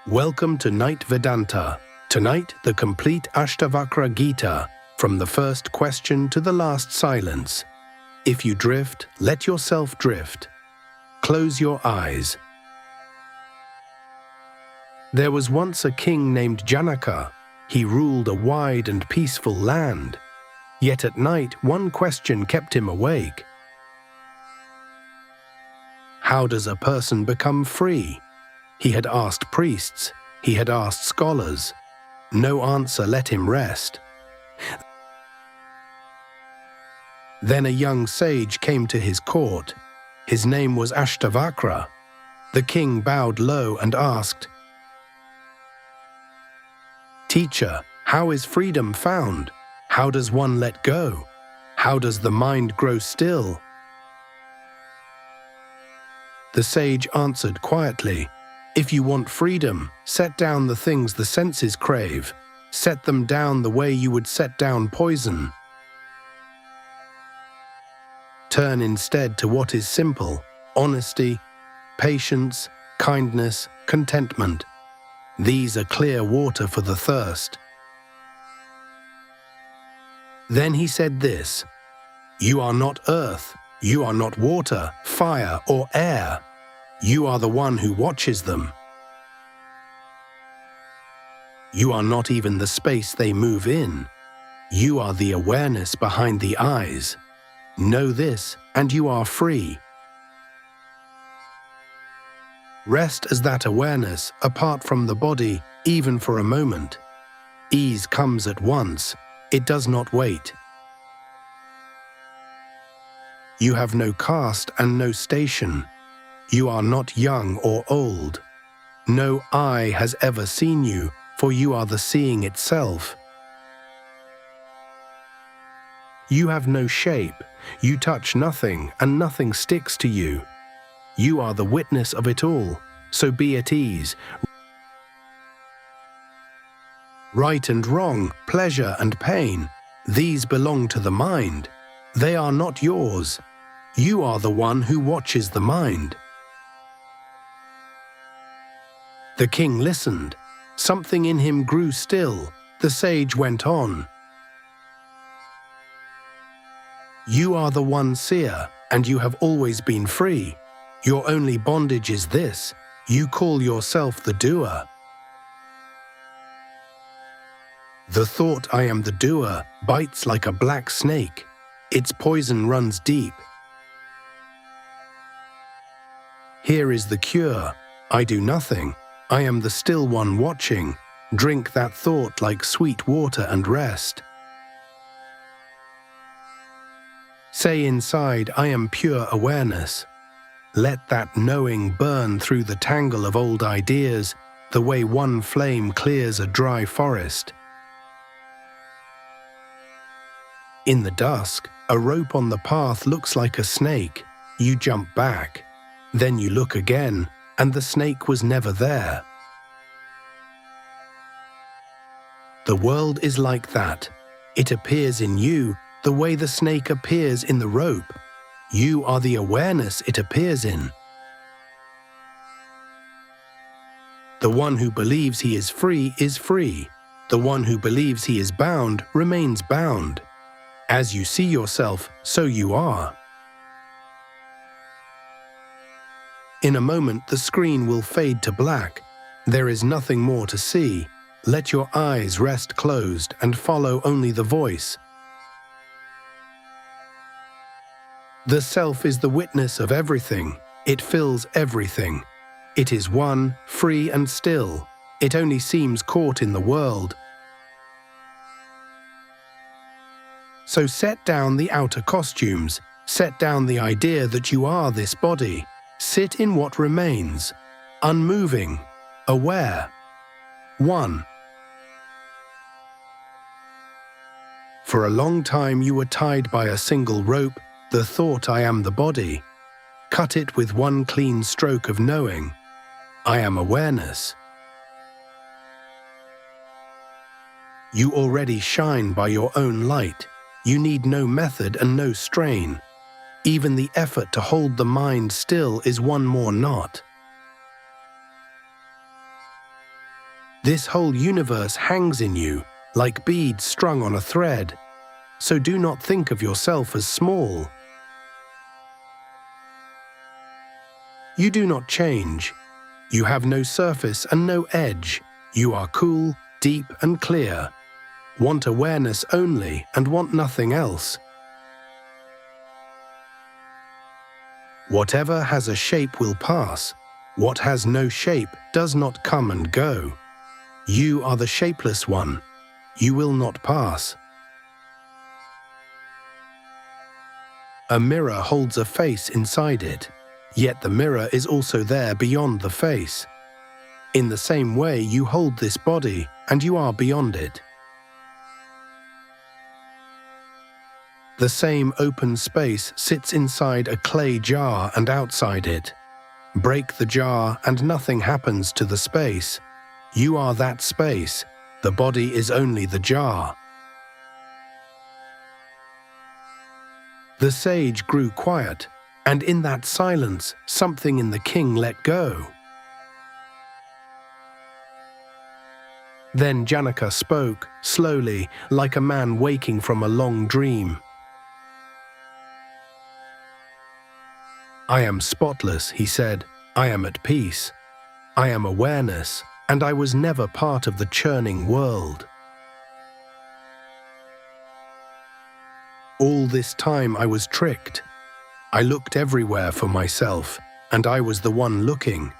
Welcome to Night Vedanta. Tonight, the complete Ashtavakra Gita, from the first question to the last silence. If you drift, let yourself drift. Close your eyes. There was once a king named Janaka. He ruled a wide and peaceful land. Yet at night, one question kept him awake. How does a person become free? He had asked priests, he had asked scholars. No answer let him rest. Then a young sage came to his court. His name was Ashtavakra. The king bowed low and asked, "Teacher, how is freedom found? How does one let go? How does the mind grow still?" The sage answered quietly, "If you want freedom, set down the things the senses crave. Set them down the way you would set down poison. Turn instead to what is simple: honesty, patience, kindness, contentment. These are clear water for the thirst." Then he said this, "You are not earth, you are not water, fire, or air. You are the one who watches them. You are not even the space they move in. You are the awareness behind the eyes. Know this, and you are free. Rest as that awareness, apart from the body, even for a moment. Ease comes at once. It does not wait. You have no caste and no station. You are not young or old. No eye has ever seen you, for you are the seeing itself. You have no shape. You touch nothing, and nothing sticks to you. You are the witness of it all, so be at ease. Right and wrong, pleasure and pain, these belong to the mind. They are not yours. You are the one who watches the mind." The king listened. Something in him grew still. The sage went on. "You are the one seer, and you have always been free. Your only bondage is this: you call yourself the doer. The thought I am the doer bites like a black snake. Its poison runs deep. Here is the cure. I do nothing. I am the still one watching. Drink that thought like sweet water and rest. Say inside, I am pure awareness. Let that knowing burn through the tangle of old ideas, the way one flame clears a dry forest. In the dusk, a rope on the path looks like a snake. You jump back. Then you look again, and the snake was never there. The world is like that. It appears in you the way the snake appears in the rope. You are the awareness it appears in. The one who believes he is free is free. The one who believes he is bound remains bound. As you see yourself, so you are. In a moment, the screen will fade to black. There is nothing more to see. Let your eyes rest closed and follow only the voice. The self is the witness of everything. It fills everything. It is one, free and still. It only seems caught in the world. So set down the outer costumes. Set down the idea that you are this body. Sit in what remains, unmoving, aware. 1. For a long time you were tied by a single rope, the thought I am the body. Cut it with one clean stroke of knowing. I am awareness. You already shine by your own light. You need no method and no strain. Even the effort to hold the mind still is one more knot. This whole universe hangs in you, like beads strung on a thread. So do not think of yourself as small. You do not change. You have no surface and no edge. You are cool, deep and clear. Want awareness only and want nothing else. Whatever has a shape will pass. What has no shape does not come and go. You are the shapeless one. You will not pass. A mirror holds a face inside it, yet the mirror is also there beyond the face. In the same way, you hold this body and you are beyond it. The same open space sits inside a clay jar and outside it. Break the jar and nothing happens to the space. You are that space. The body is only the jar. The sage grew quiet, and in that silence, something in the king let go. Then Janaka spoke, slowly, like a man waking from a long dream. I am spotless, he said. I am at peace. I am awareness, and I was never part of the churning world. All this time I was tricked. I looked everywhere for myself, and I was the one looking.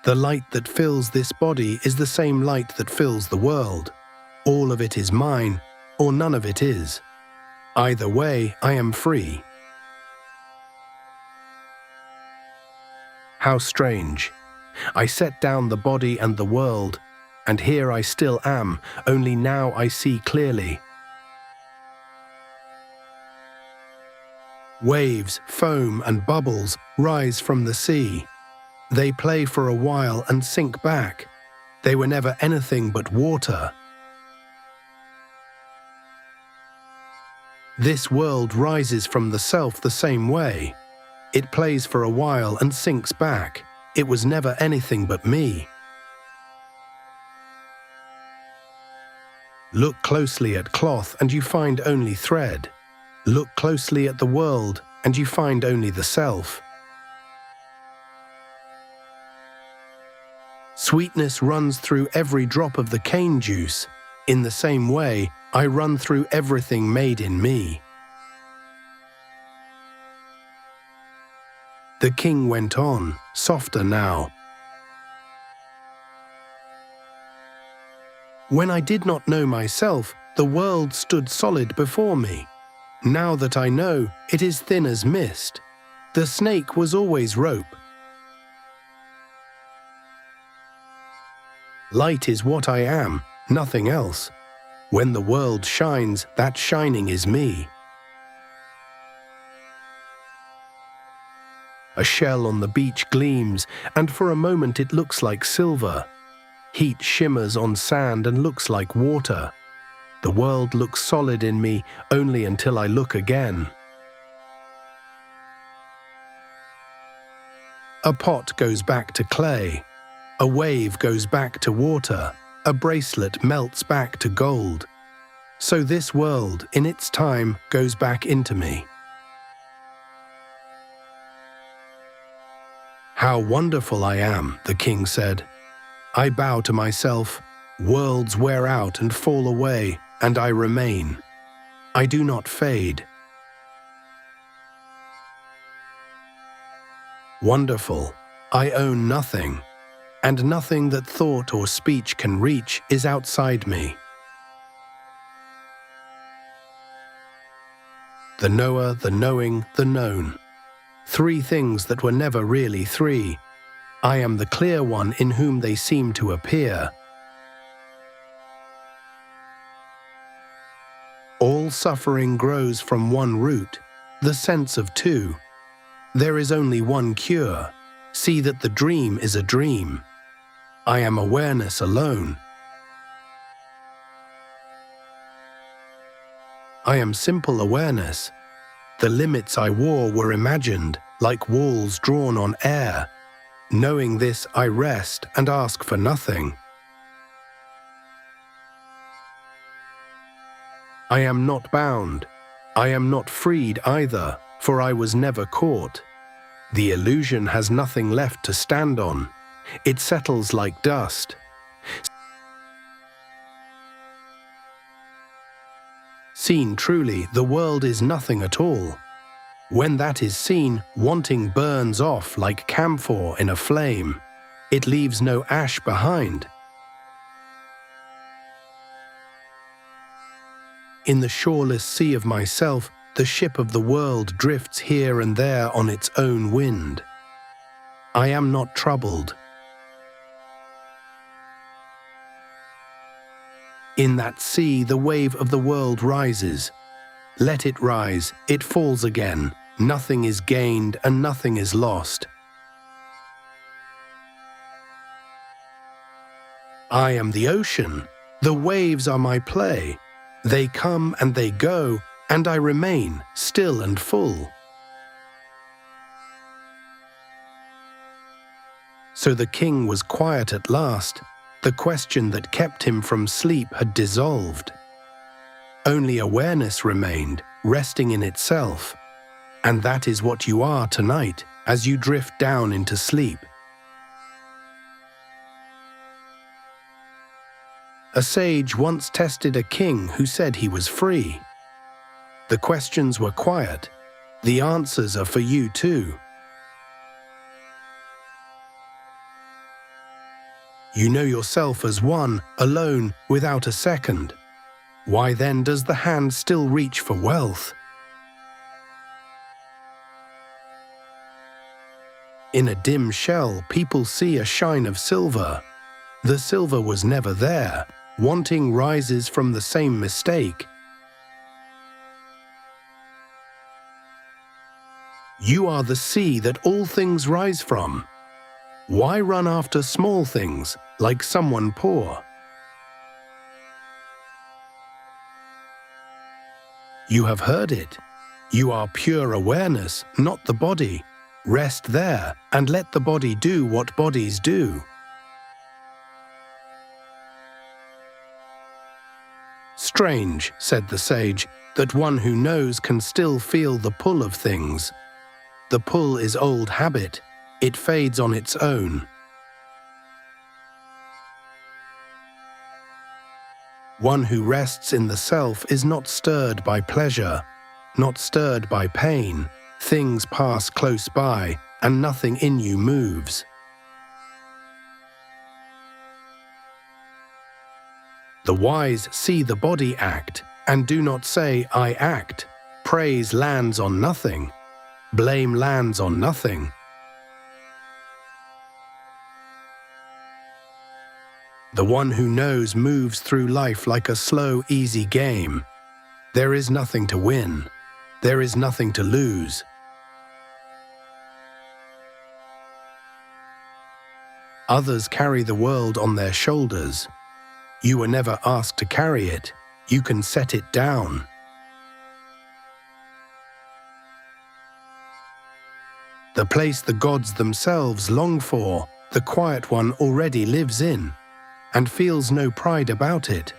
The light that fills this body is the same light that fills the world. All of it is mine, or none of it is. Either way, I am free. How strange. I set down the body and the world, and here I still am, only now I see clearly. Waves, foam and bubbles rise from the sea. They play for a while and sink back. They were never anything but water. This world rises from the self the same way. It plays for a while and sinks back. It was never anything but me. Look closely at cloth and you find only thread. Look closely at the world and you find only the self. Sweetness runs through every drop of the cane juice. In the same way, I run through everything made in me. The king went on, softer now. When I did not know myself, the world stood solid before me. Now that I know, it is thin as mist. The snake was always rope. Light is what I am, nothing else. When the world shines, that shining is me. A shell on the beach gleams, and for a moment it looks like silver. Heat shimmers on sand and looks like water. The world looks solid in me only until I look again. A pot goes back to clay. A wave goes back to water. A bracelet melts back to gold. So this world, in its time, goes back into me. How wonderful I am, the king said. I bow to myself. Worlds wear out and fall away, and I remain. I do not fade. Wonderful. I own nothing. And nothing that thought or speech can reach is outside me. The knower, the knowing, the known. Three things that were never really three. I am the clear one in whom they seem to appear. All suffering grows from one root, the sense of two. There is only one cure. See that the dream is a dream. I am awareness alone. I am simple awareness. The limits I wore were imagined, like walls drawn on air. Knowing this, I rest and ask for nothing. I am not bound. I am not freed either, for I was never caught. The illusion has nothing left to stand on. It settles like dust. Seen truly, the world is nothing at all. When that is seen, wanting burns off like camphor in a flame. It leaves no ash behind. In the shoreless sea of myself, the ship of the world drifts here and there on its own wind. I am not troubled. In that sea, the wave of the world rises. Let it rise, it falls again. Nothing is gained and nothing is lost. I am the ocean. The waves are my play. They come and they go, and I remain still and full. So the king was quiet at last. The question that kept him from sleep had dissolved. Only awareness remained, resting in itself. And that is what you are tonight, as you drift down into sleep. A sage once tested a king who said he was free. The questions were quiet. The answers are for you too. You know yourself as one, alone, without a second. Why then does the hand still reach for wealth? In a dim shell, people see a shine of silver. The silver was never there. Wanting rises from the same mistake. You are the sea that all things rise from. Why run after small things, like someone poor? You have heard it. You are pure awareness, not the body. Rest there, and let the body do what bodies do. Strange, said the sage, that one who knows can still feel the pull of things. The pull is old habit. It fades on its own. One who rests in the self is not stirred by pleasure, not stirred by pain. Things pass close by, and nothing in you moves. The wise see the body act, and do not say, I act. Praise lands on nothing. Blame lands on nothing. The one who knows moves through life like a slow, easy game. There is nothing to win. There is nothing to lose. Others carry the world on their shoulders. You were never asked to carry it. You can set it down. The place the gods themselves long for, the quiet one already lives in, and feels no pride about it.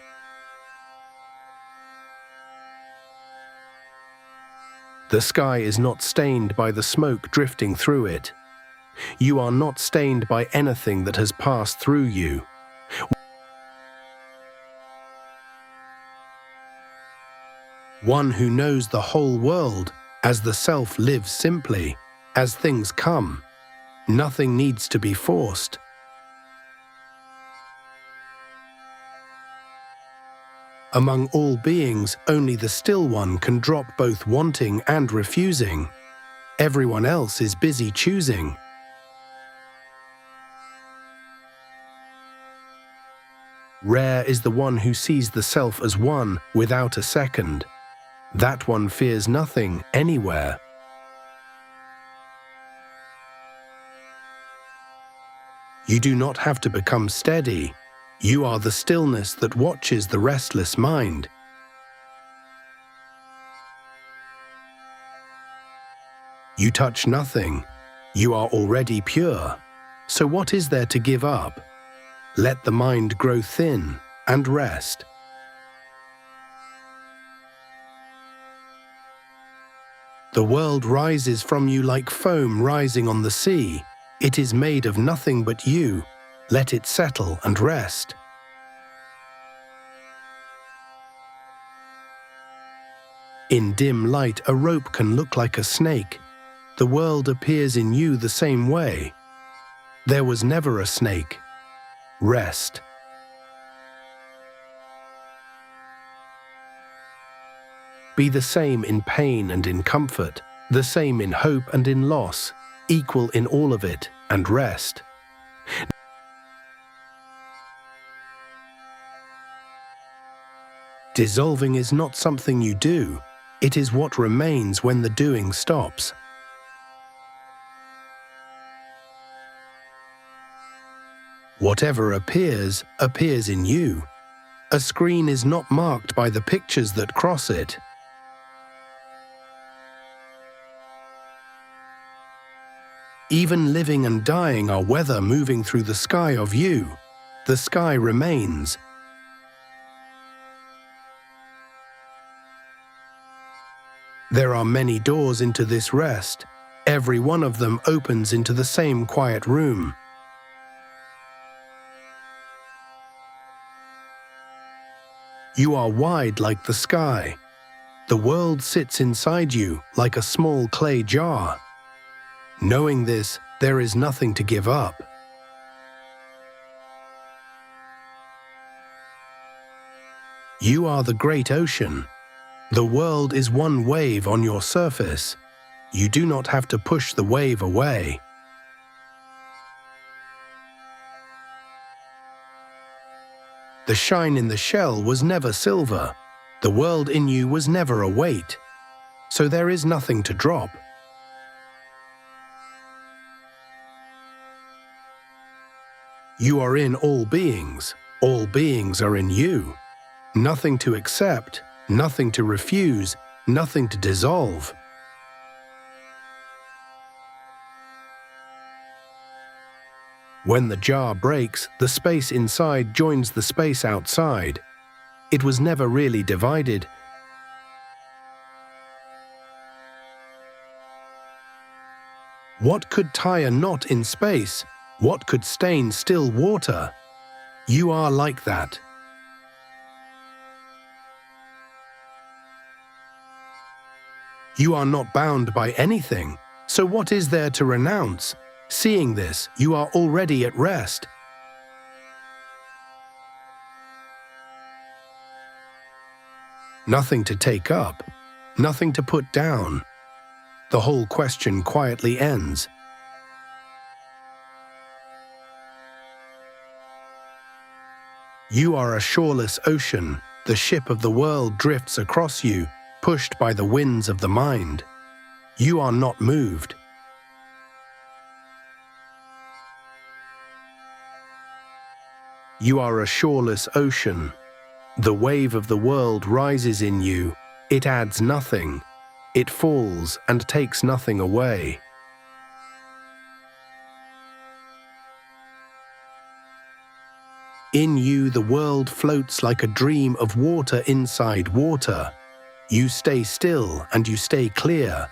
The sky is not stained by the smoke drifting through it. You are not stained by anything that has passed through you. One who knows the whole world as the self lives simply, as things come. Nothing needs to be forced. Among all beings, only the still one can drop both wanting and refusing. Everyone else is busy choosing. Rare is the one who sees the self as one without a second. That one fears nothing anywhere. You do not have to become steady. You are the stillness that watches the restless mind. You touch nothing. You are already pure. So what is there to give up? Let the mind grow thin and rest. The world rises from you like foam rising on the sea. It is made of nothing but you. Let it settle and rest. In dim light, a rope can look like a snake. The world appears in you the same way. There was never a snake. Rest. Be the same in pain and in comfort, the same in hope and in loss, equal in all of it, and rest. Dissolving is not something you do, it is what remains when the doing stops. Whatever appears, appears in you. A screen is not marked by the pictures that cross it. Even living and dying are weather moving through the sky of you. The sky remains. There are many doors into this rest. Every one of them opens into the same quiet room. You are wide like the sky. The world sits inside you like a small clay jar. Knowing this, there is nothing to give up. You are the great ocean. The world is one wave on your surface. You do not have to push the wave away. The shine in the shell was never silver. The world in you was never a weight. So there is nothing to drop. You are in all beings are in you. Nothing to accept, nothing to refuse, nothing to dissolve. When the jar breaks, the space inside joins the space outside. It was never really divided. What could tie a knot in space? What could stain still water? You are like that. You are not bound by anything, so what is there to renounce? Seeing this, you are already at rest. Nothing to take up, nothing to put down. The whole question quietly ends. You are a shoreless ocean. The ship of the world drifts across you, pushed by the winds of the mind. You are not moved. You are a shoreless ocean. The wave of the world rises in you. It adds nothing. It falls and takes nothing away. In you, the world floats like a dream of water inside water. You stay still and you stay clear.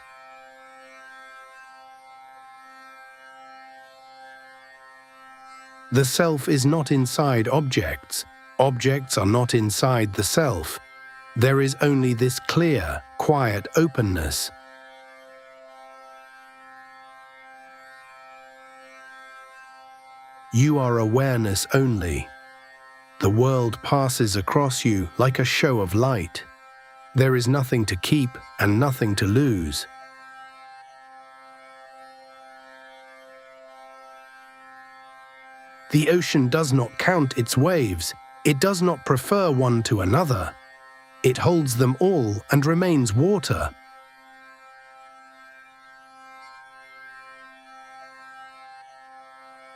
The self is not inside objects. Objects are not inside the self. There is only this clear, quiet openness. You are awareness only. The world passes across you like a show of light. There is nothing to keep and nothing to lose. The ocean does not count its waves. It does not prefer one to another. It holds them all and remains water.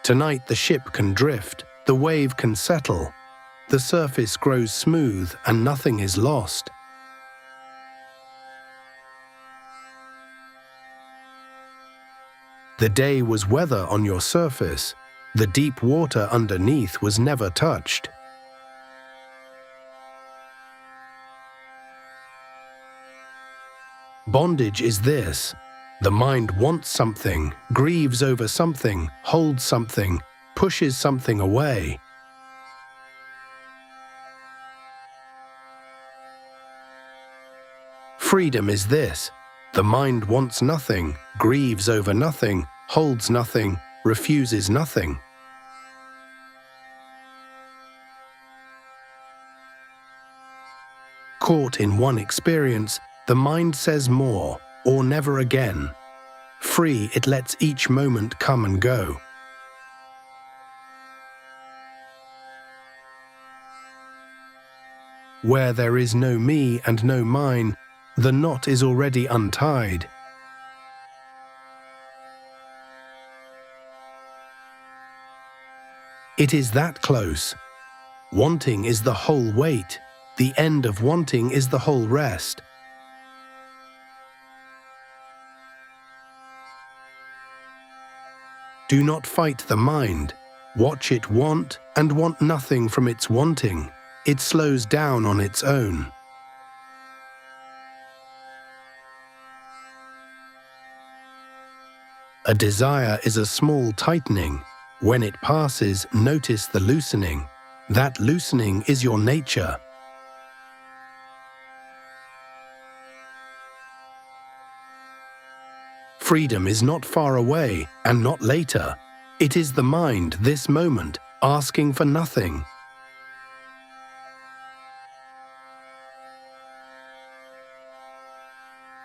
Tonight the ship can drift, the wave can settle. The surface grows smooth and nothing is lost. The day was weather on your surface. The deep water underneath was never touched. Bondage is this: the mind wants something, grieves over something, holds something, pushes something away. Freedom is this: the mind wants nothing, grieves over nothing, holds nothing, refuses nothing. Caught in one experience, the mind says more, or never again. Free, it lets each moment come and go. Where there is no me and no mine, the knot is already untied. It is that close. Wanting is the whole weight. The end of wanting is the whole rest. Do not fight the mind. Watch it want and want nothing from its wanting. It slows down on its own. A desire is a small tightening. When it passes, notice the loosening. That loosening is your nature. Freedom is not far away and not later. It is the mind, this moment, asking for nothing.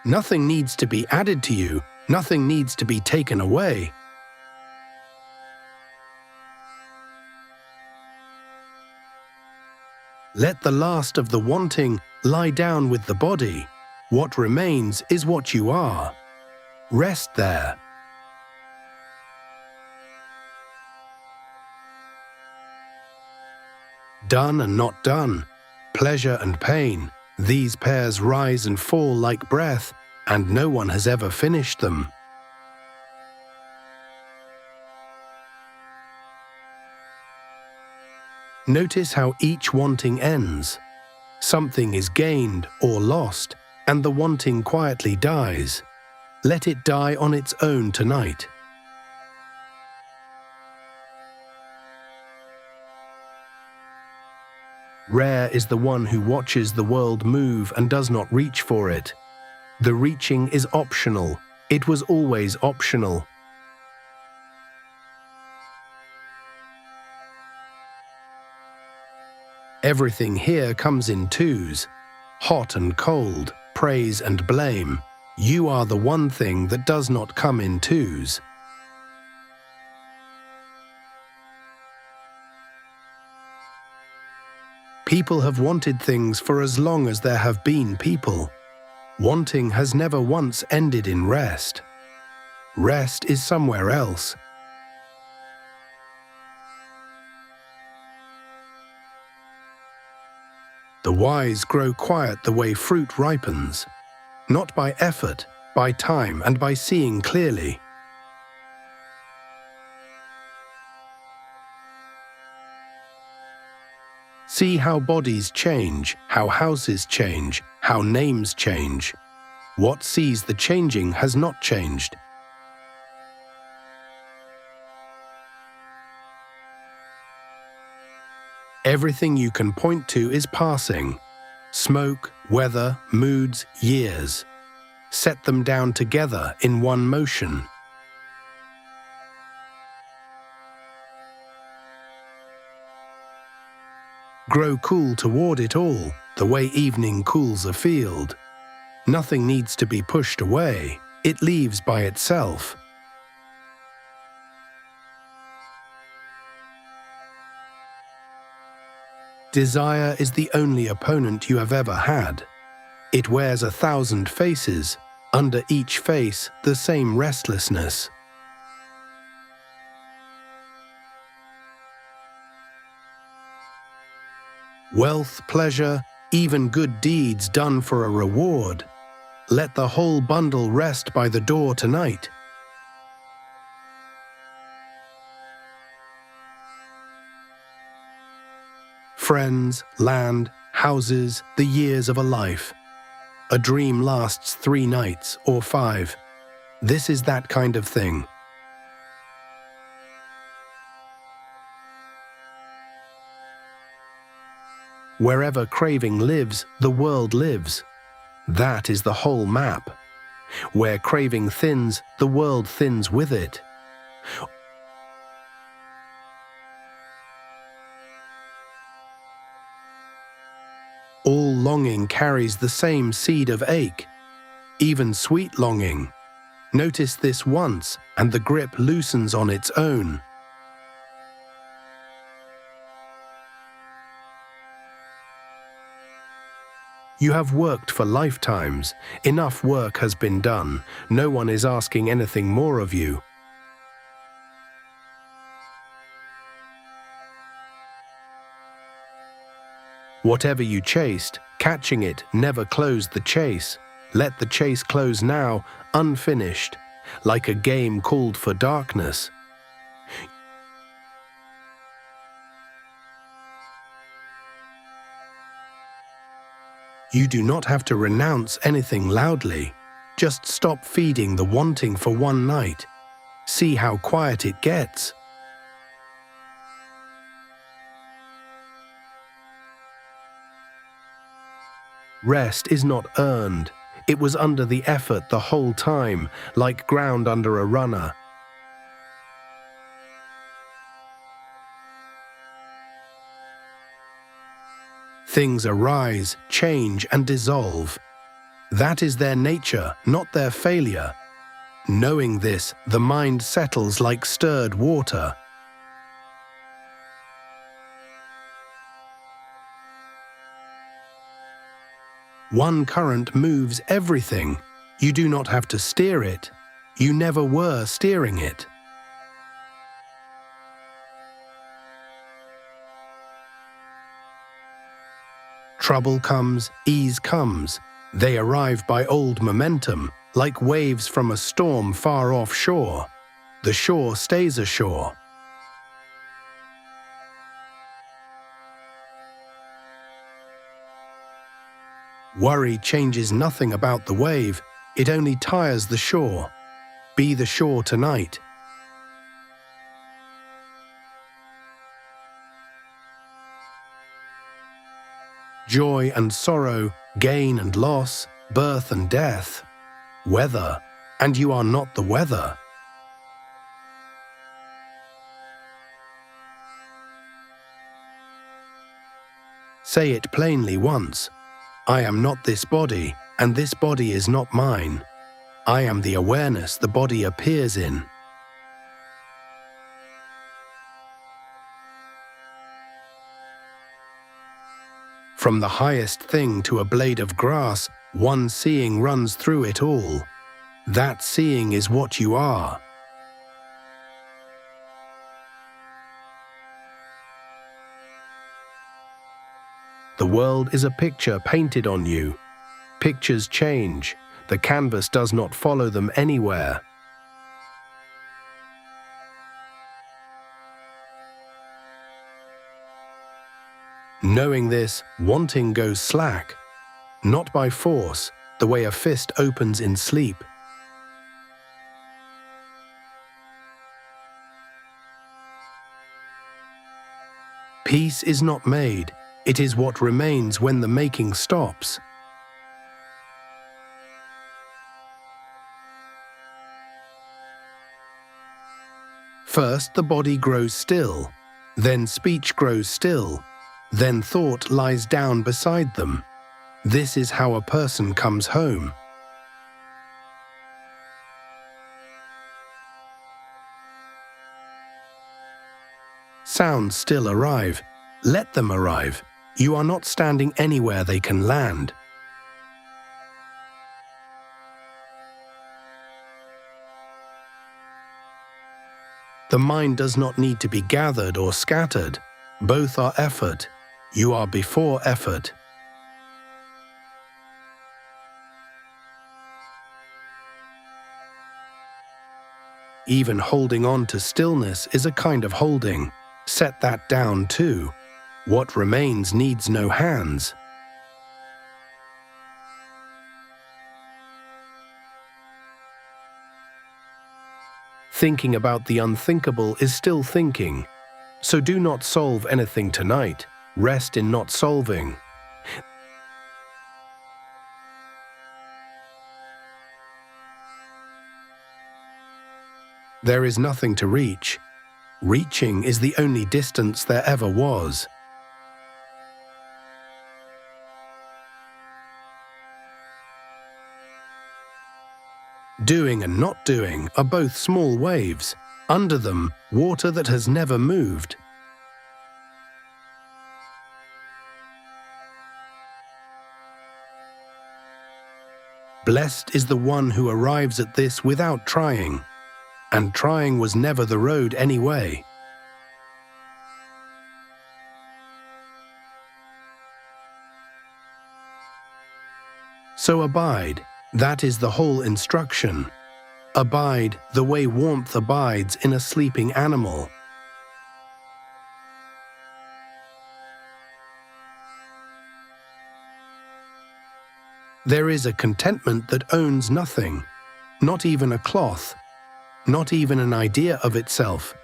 Nothing needs to be added to you. Nothing needs to be taken away. Let the last of the wanting lie down with the body. What remains is what you are. Rest there. Done and not done, pleasure and pain, these pairs rise and fall like breath, and no one has ever finished them. Notice how each wanting ends. Something is gained or lost, and the wanting quietly dies. Let it die on its own tonight. Rare is the one who watches the world move and does not reach for it. The reaching is optional. It was always optional. Everything here comes in twos. Hot and cold, praise and blame. You are the one thing that does not come in twos. People have wanted things for as long as there have been people. Wanting has never once ended in rest. Rest is somewhere else. The wise grow quiet the way fruit ripens, not by effort, by time and by seeing clearly. See how bodies change, how houses change, how names change. What sees the changing has not changed. Everything you can point to is passing. Smoke, weather, moods, years. Set them down together in one motion. Grow cool toward it all, the way evening cools a field. Nothing needs to be pushed away. It leaves by itself. Desire is the only opponent you have ever had. It wears 1,000 faces, under each face the same restlessness. Wealth, pleasure, even good deeds done for a reward. Let the whole bundle rest by the door tonight. Friends, land, houses, the years of a life. A dream lasts 3 nights or 5. This is that kind of thing. Wherever craving lives, the world lives. That is the whole map. Where craving thins, the world thins with it. All longing carries the same seed of ache, even sweet longing. Notice this once, and the grip loosens on its own. You have worked for lifetimes. Enough work has been done. No one is asking anything more of you. Whatever you chased, catching it never closed the chase. Let the chase close now, unfinished, like a game called for darkness. You do not have to renounce anything loudly. Just stop feeding the wanting for one night. See how quiet it gets. Rest is not earned. It was under the effort the whole time, like ground under a runner. Things arise, change, and dissolve. That is their nature, not their failure. Knowing this, the mind settles like stirred water. One current moves everything. You do not have to steer it. You never were steering it. Trouble comes, ease comes. They arrive by old momentum, like waves from a storm far offshore. The shore stays ashore. Worry changes nothing about the wave, it only tires the shore. Be the shore tonight. Joy and sorrow, gain and loss, birth and death, weather, and you are not the weather. Say it plainly once. I am not this body, and this body is not mine. I am the awareness the body appears in. From the highest thing to a blade of grass, one seeing runs through it all. That seeing is what you are. The world is a picture painted on you. Pictures change. The canvas does not follow them anywhere. Knowing this, wanting goes slack. Not by force, the way a fist opens in sleep. Peace is not made. It is what remains when the making stops. First, the body grows still, then speech grows still, then thought lies down beside them. This is how a person comes home. Sounds still arrive. Let them arrive. You are not standing anywhere they can land. The mind does not need to be gathered or scattered. Both are effort. You are before effort. Even holding on to stillness is a kind of holding. Set that down too. What remains needs no hands. Thinking about the unthinkable is still thinking, so do not solve anything tonight. Rest in not solving. There is nothing to reach. Reaching is the only distance there ever was. Doing and not doing are both small waves. Under them, water that has never moved. Blessed is the one who arrives at this without trying. And trying was never the road anyway. So abide, that is the whole instruction. Abide the way warmth abides in a sleeping animal. There is a contentment that owns nothing, not even a cloth, not even an idea of itself.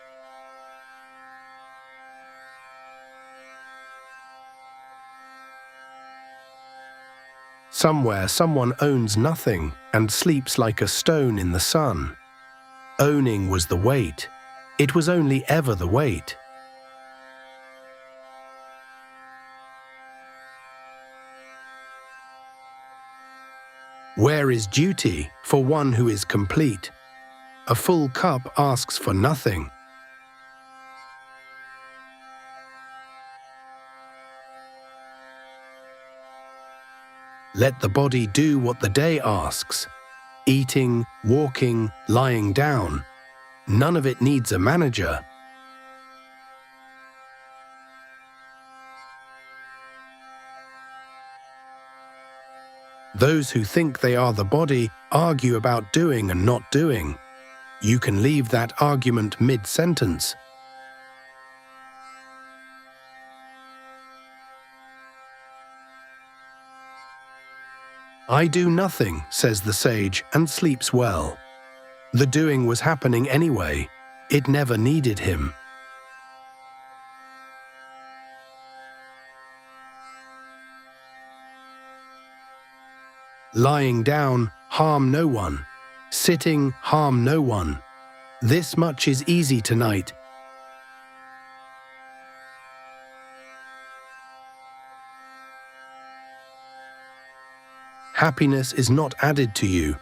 Somewhere someone owns nothing and sleeps like a stone in the sun. Owning was the weight. It was only ever the weight. Where is duty for one who is complete? A full cup asks for nothing. Let the body do what the day asks. Eating, walking, lying down. None of it needs a manager. Those who think they are the body argue about doing and not doing. You can leave that argument mid-sentence. I do nothing, says the sage, and sleeps well. The doing was happening anyway. It never needed him. Lying down, harm no one. Sitting, harm no one. This much is easy tonight. Happiness is not added to you.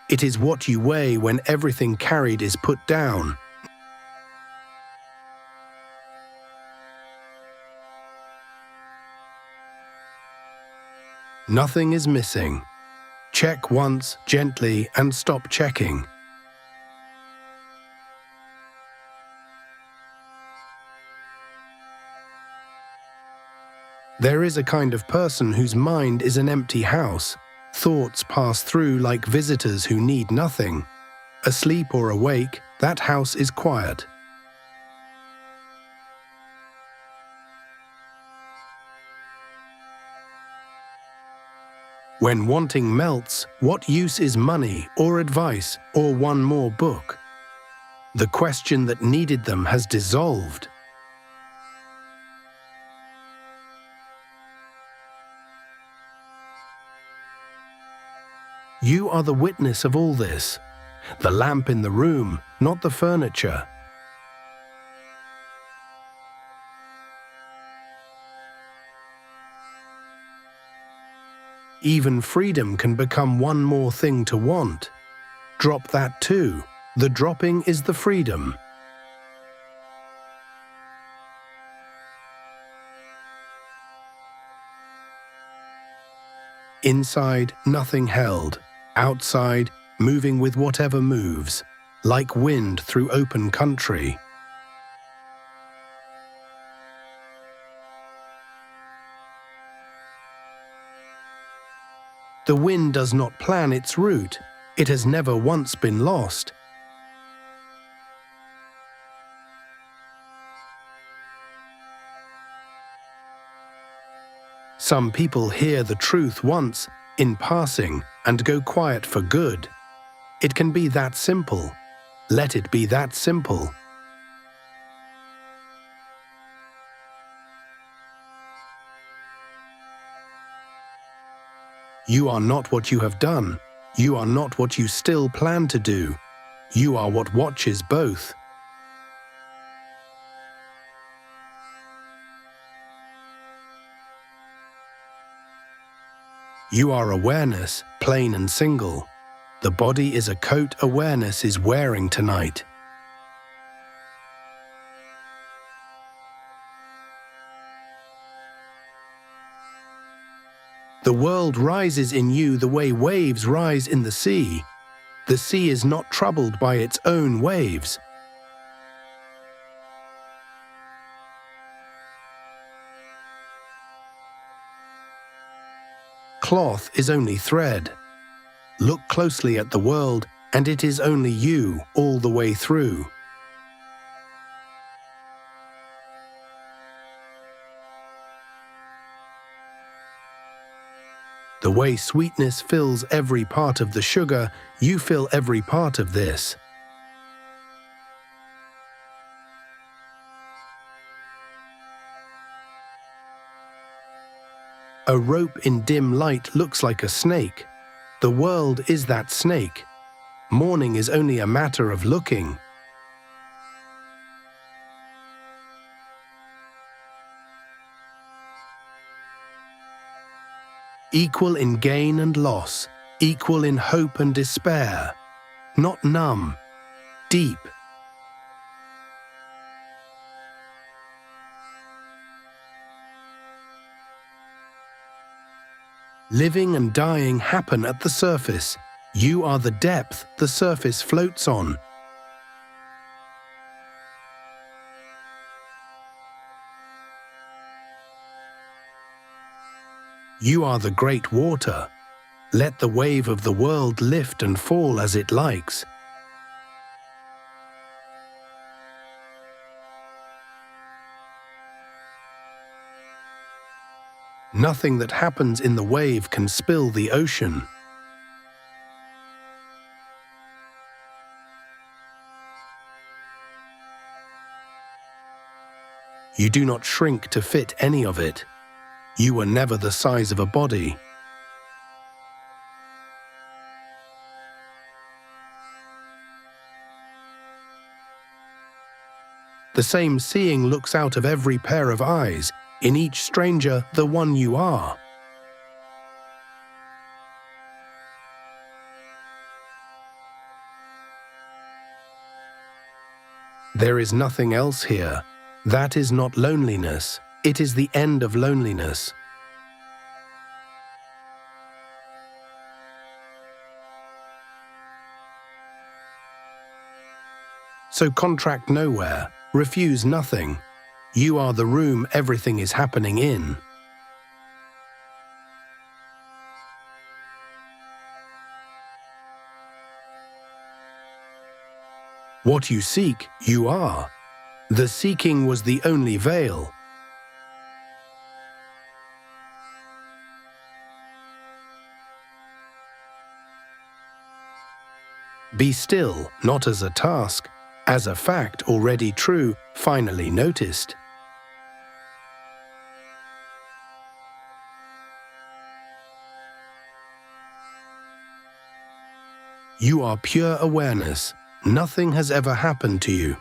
It is what you weigh when everything carried is put down. Nothing is missing. Check once, gently, and stop checking. There is a kind of person whose mind is an empty house. Thoughts pass through like visitors who need nothing. Asleep or awake, that house is quiet. When wanting melts, what use is money or advice or one more book? The question that needed them has dissolved. You are the witness of all this. The lamp in the room, not the furniture. Even freedom can become one more thing to want. Drop that too. The dropping is the freedom. Inside, nothing held. Outside, moving with whatever moves, like wind through open country. The wind does not plan its route. It has never once been lost. Some people hear the truth once, in passing, and go quiet for good. It can be that simple. Let it be that simple. You are not what you have done. You are not what you still plan to do. You are what watches both. You are awareness, plain and single. The body is a coat awareness is wearing tonight. The world rises in you the way waves rise in the sea. The sea is not troubled by its own waves. Cloth is only thread. Look closely at the world, and it is only you all the way through. The way sweetness fills every part of the sugar, you fill every part of this. A rope in dim light looks like a snake. The world is that snake. Morning is only a matter of looking. Equal in gain and loss, equal in hope and despair. Not numb, deep. Living and dying happen at the surface. You are the depth the surface floats on. You are the great water. Let the wave of the world lift and fall as it likes. Nothing that happens in the wave can spill the ocean. You do not shrink to fit any of it. You were never the size of a body. The same seeing looks out of every pair of eyes, in each stranger the one you are. There is nothing else here. That is not loneliness. It is the end of loneliness. So contract nowhere, refuse nothing. You are the room everything is happening in. What you seek, you are. The seeking was the only veil. Be still, not as a task, as a fact already true, finally noticed. You are pure awareness. Nothing has ever happened to you.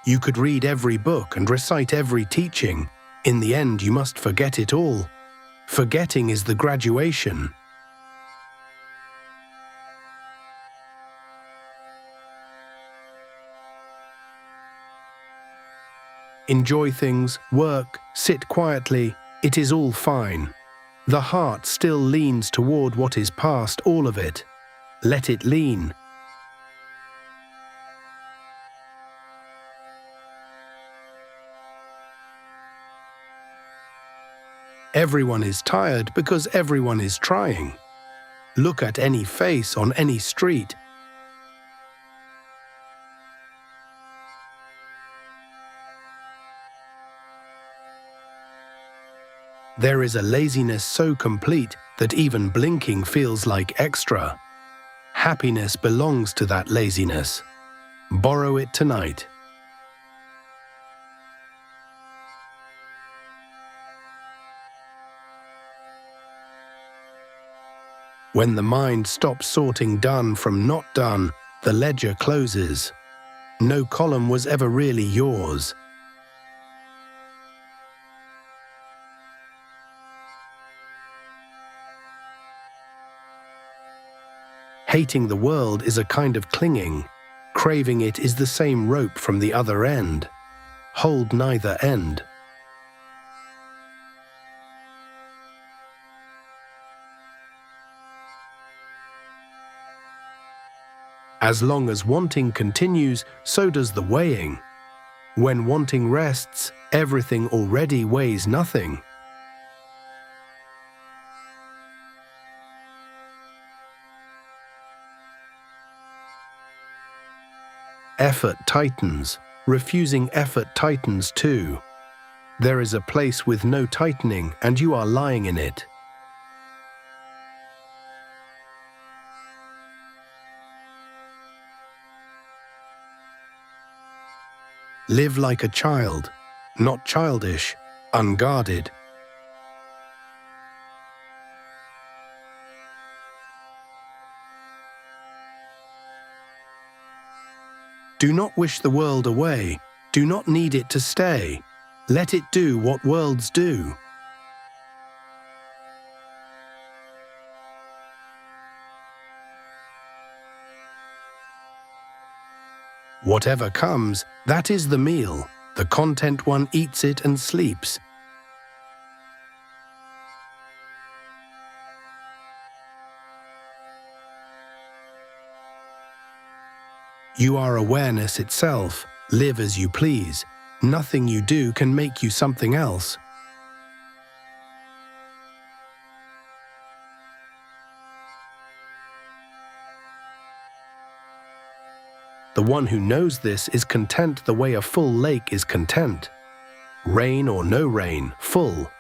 You could read every book and recite every teaching. In the end, you must forget it all. Forgetting is the graduation. Enjoy things, work, sit quietly. It is all fine. The heart still leans toward what is past, all of it. Let it lean. Everyone is tired because everyone is trying. Look at any face on any street. There is a laziness so complete that even blinking feels like extra. Happiness belongs to that laziness. Borrow it tonight. When the mind stops sorting done from not done, the ledger closes. No column was ever really yours. Hating the world is a kind of clinging. Craving it is the same rope from the other end. Hold neither end. As long as wanting continues, so does the weighing. When wanting rests, everything already weighs nothing. Effort tightens. Refusing effort tightens too. There is a place with no tightening, and you are lying in it. Live like a child, not childish, unguarded. Do not wish the world away. Do not need it to stay. Let it do what worlds do. Whatever comes, that is the meal. The content one eats it and sleeps. You are awareness itself. Live as you please. Nothing you do can make you something else. The one who knows this is content the way a full lake is content. Rain or no rain, full.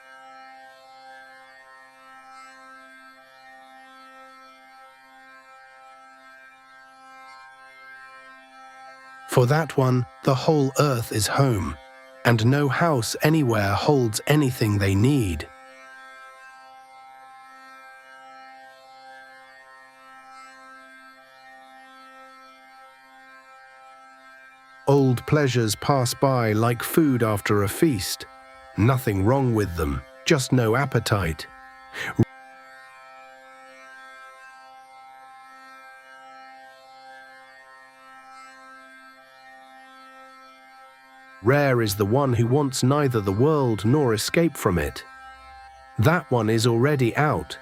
For that one, the whole earth is home, and no house anywhere holds anything they need. Old pleasures pass by like food after a feast. Nothing wrong with them, just no appetite. Rare is the one who wants neither the world nor escape from it. That one is already out.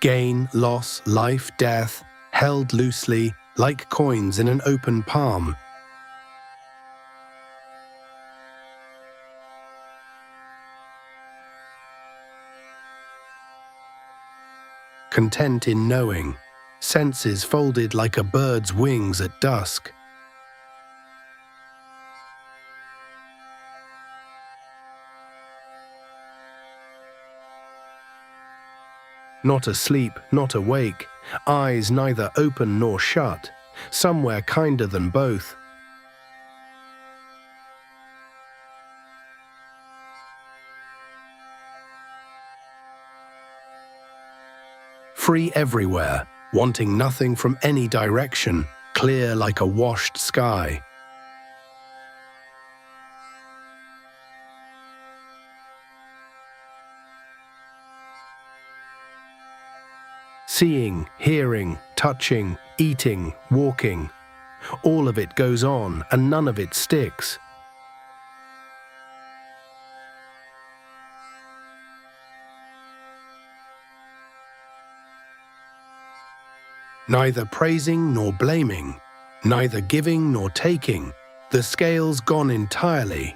Gain, loss, life, death, held loosely, like coins in an open palm. Content in knowing, senses folded like a bird's wings at dusk. Not asleep, not awake, eyes neither open nor shut, somewhere kinder than both. Free everywhere, wanting nothing from any direction, clear like a washed sky. Seeing, hearing, touching, eating, walking, all of it goes on and none of it sticks. Neither praising nor blaming, neither giving nor taking, the scale's gone entirely.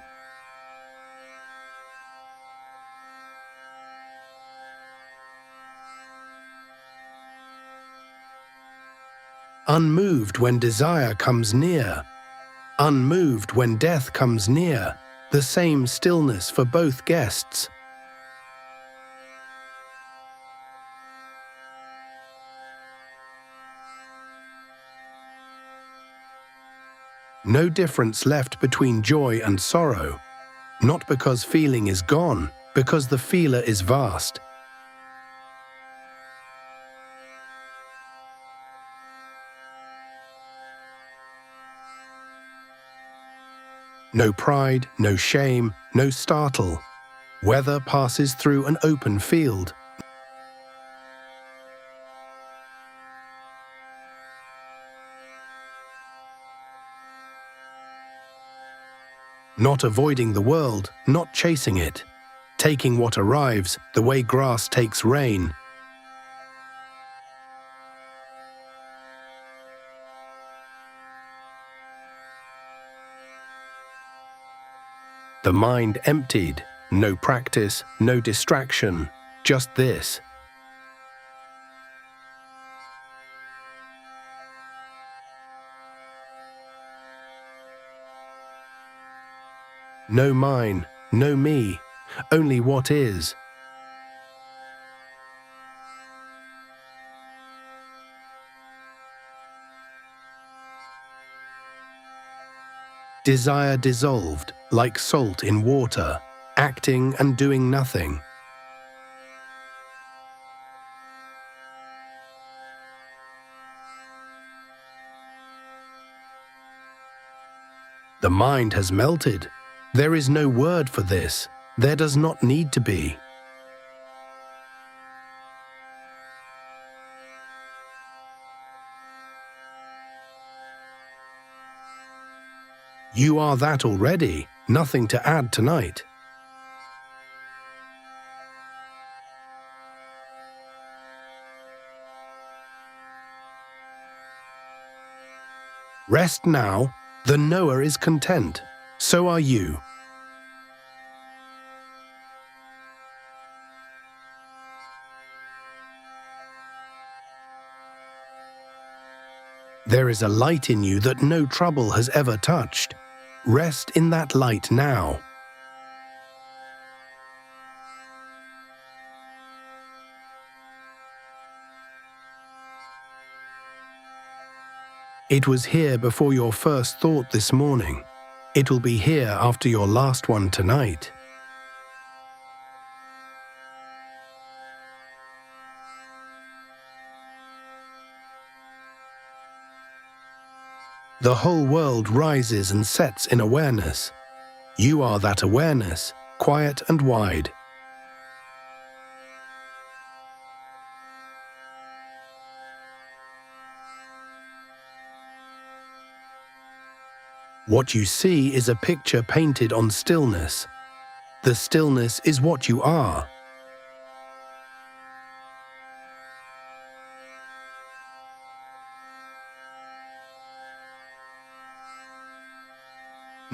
unmoved when desire comes near, unmoved when death comes near, the same stillness for both guests. No difference left between joy and sorrow, not because feeling is gone, because the feeler is vast. No pride, no shame, no startle. Weather passes through an open field. Not avoiding the world, not chasing it. Taking what arrives, the way grass takes rain. The mind emptied, no practice, no distraction, just this. No mine, no me, only what is. Desire dissolved, like salt in water, acting and doing nothing. The mind has melted. There is no word for this. There does not need to be. You are that already, nothing to add tonight. Rest now, the knower is content, so are you. There is a light in you that no trouble has ever touched. Rest in that light now. It was here before your first thought this morning. It will be here after your last one tonight. The whole world rises and sets in awareness. You are that awareness, quiet and wide. What you see is a picture painted on stillness. The stillness is what you are.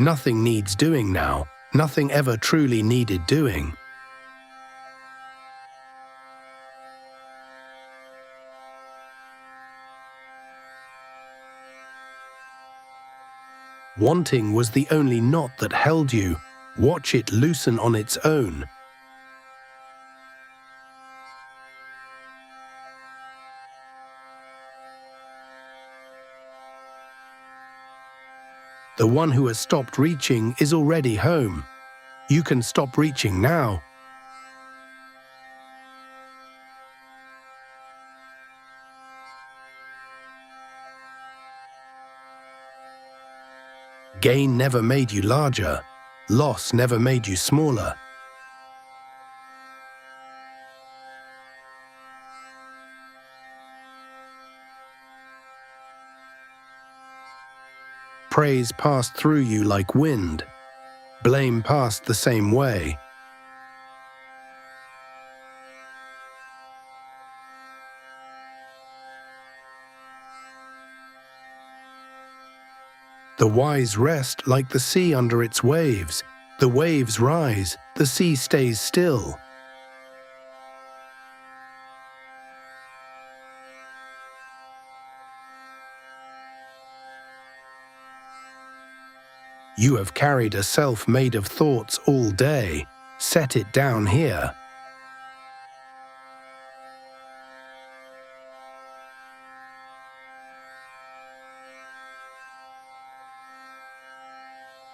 Nothing needs doing now, nothing ever truly needed doing. Wanting was the only knot that held you. Watch it loosen on its own. The one who has stopped reaching is already home. You can stop reaching now. Gain never made you larger. Loss never made you smaller. Praise passed through you like wind. Blame passed the same way. The wise rest like the sea under its waves. The waves rise, the sea stays still. You have carried a self made of thoughts all day. Set it down here.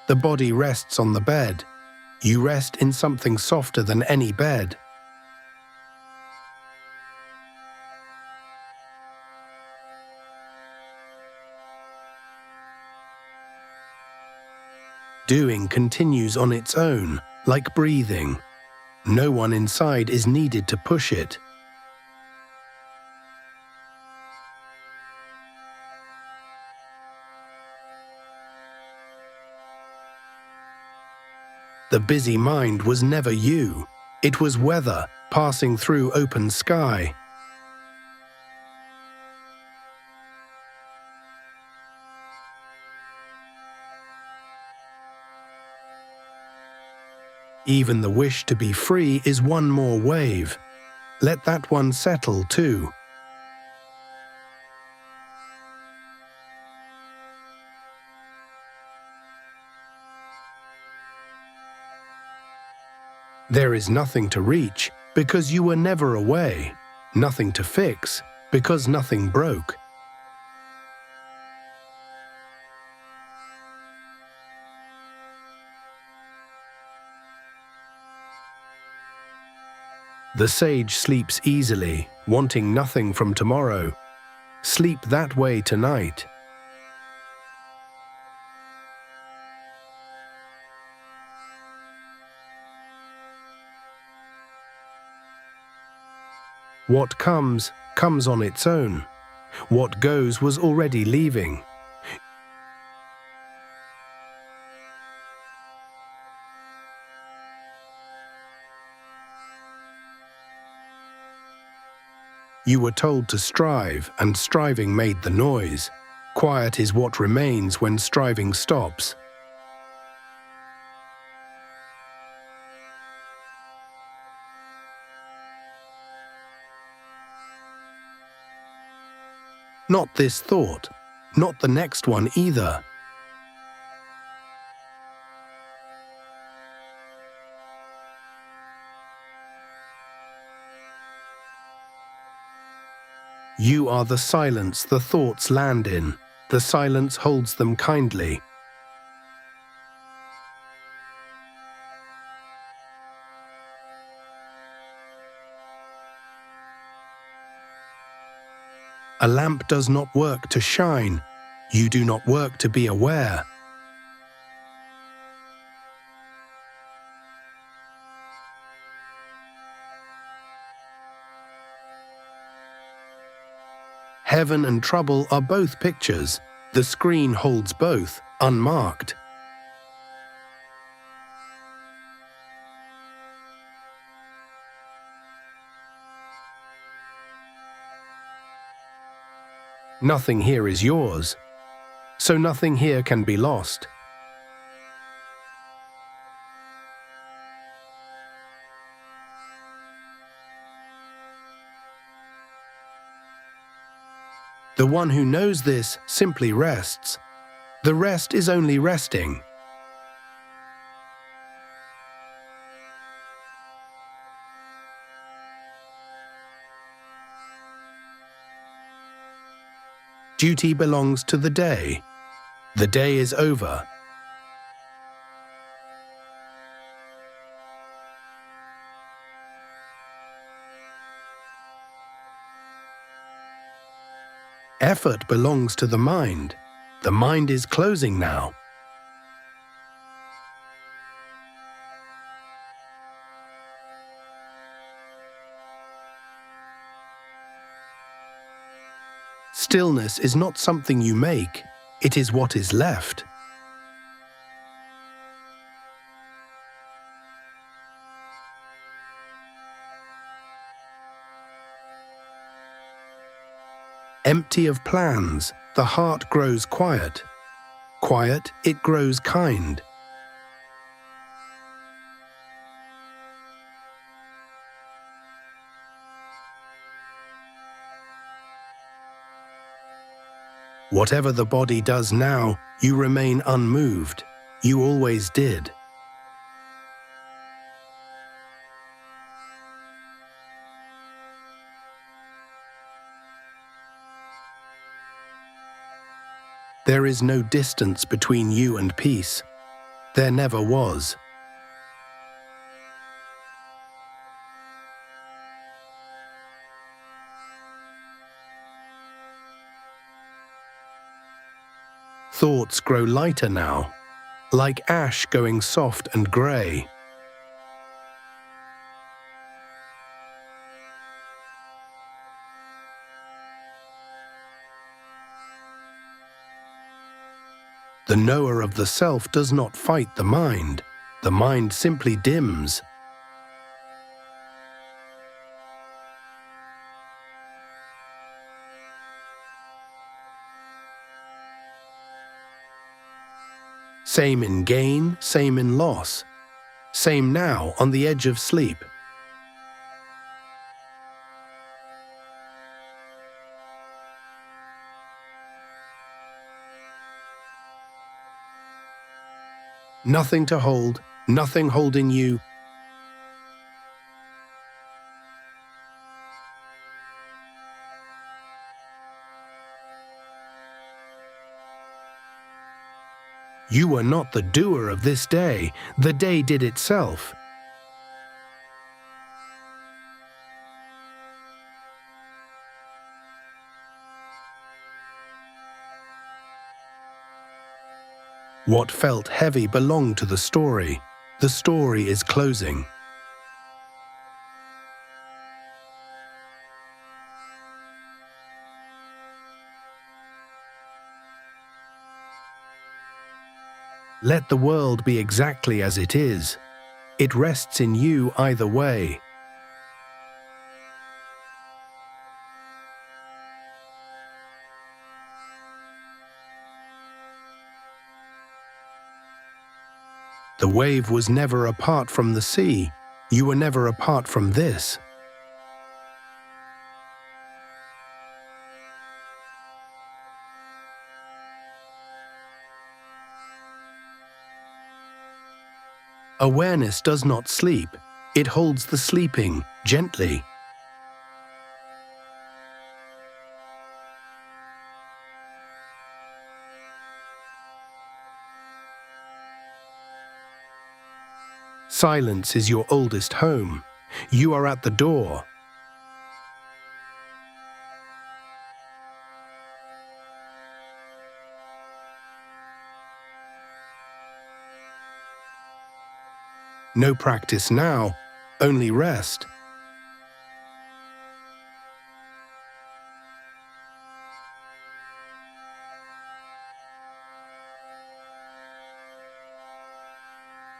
The body rests on the bed. You rest in something softer than any bed. Doing continues on its own, like breathing. No one inside is needed to push it. The busy mind was never you. It was weather passing through open sky. Even the wish to be free is one more wave. Let that one settle too. There is nothing to reach because you were never away, nothing to fix because nothing broke. The sage sleeps easily, wanting nothing from tomorrow. Sleep that way tonight. What comes, comes on its own. What goes was already leaving. You were told to strive, and striving made the noise. Quiet is what remains when striving stops. Not this thought, not the next one either. You are the silence the thoughts land in. The silence holds them kindly. A lamp does not work to shine. You do not work to be aware. Heaven and trouble are both pictures. The screen holds both, unmarked. Nothing here is yours, so nothing here can be lost. The one who knows this simply rests. The rest is only resting. Duty belongs to the day. The day is over. Effort belongs to the mind. The mind is closing now. Stillness is not something you make, it is what is left. Empty of plans, the heart grows quiet. Quiet, it grows kind. Whatever the body does now, you remain unmoved. You always did. There is no distance between you and peace. There never was. Thoughts grow lighter now, like ash going soft and grey. The knower of the self does not fight the mind simply dims. Same in gain, same in loss, same now on the edge of sleep. Nothing to hold, nothing holding you. You are not the doer of this day, the day did itself. What felt heavy belonged to the story. The story is closing. Let the world be exactly as it is. It rests in you either way. The wave was never apart from the sea. You were never apart from this. Awareness does not sleep. It holds the sleeping gently. Silence is your oldest home. You are at the door. No practice now, only rest.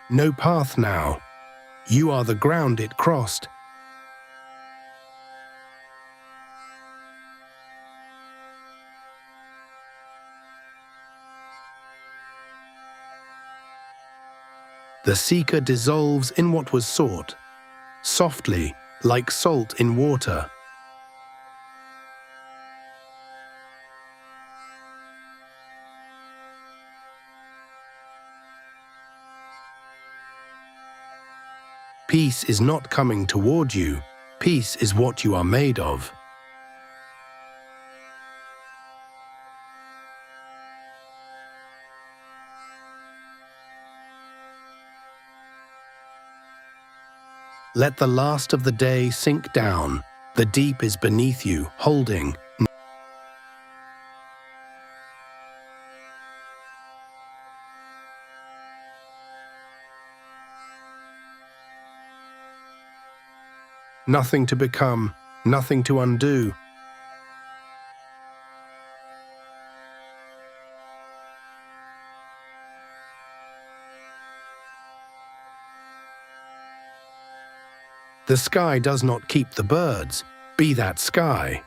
No path now. You are the ground it crossed. The seeker dissolves in what was sought, softly, like salt in water. Peace is not coming toward you. Peace is what you are made of. Let the last of the day sink down. The deep is beneath you, holding. Nothing to become, nothing to undo. The sky does not keep the birds. Be that sky.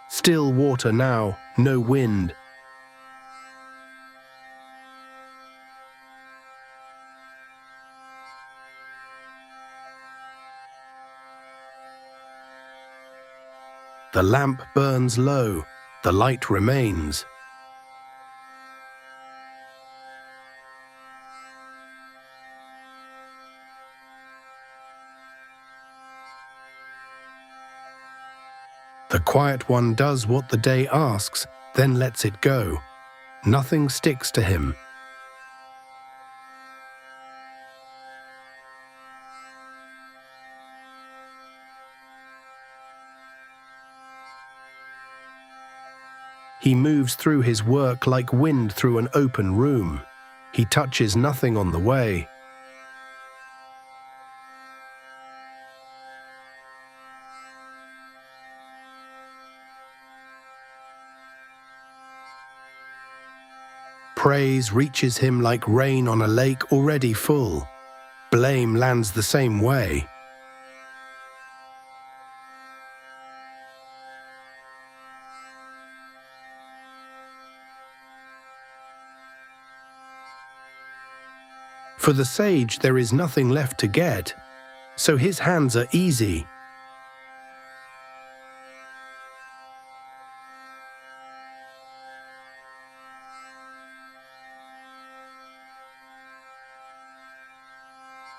Still water now, no wind. The lamp burns low, the light remains. The quiet one does what the day asks, then lets it go. Nothing sticks to him. He moves through his work like wind through an open room. He touches nothing on the way. Praise reaches him like rain on a lake already full. Blame lands the same way. For the sage there is nothing left to get, so his hands are easy.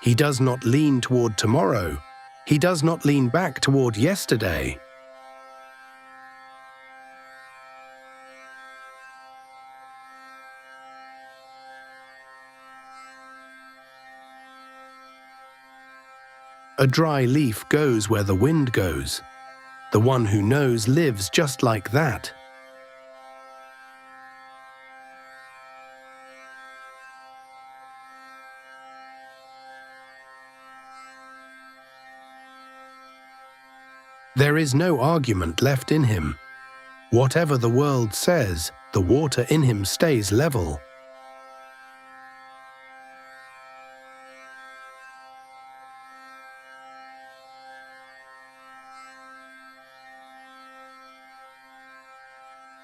He does not lean toward tomorrow. He does not lean back toward yesterday. A dry leaf goes where the wind goes. The one who knows lives just like that. There is no argument left in him. Whatever the world says, the water in him stays level.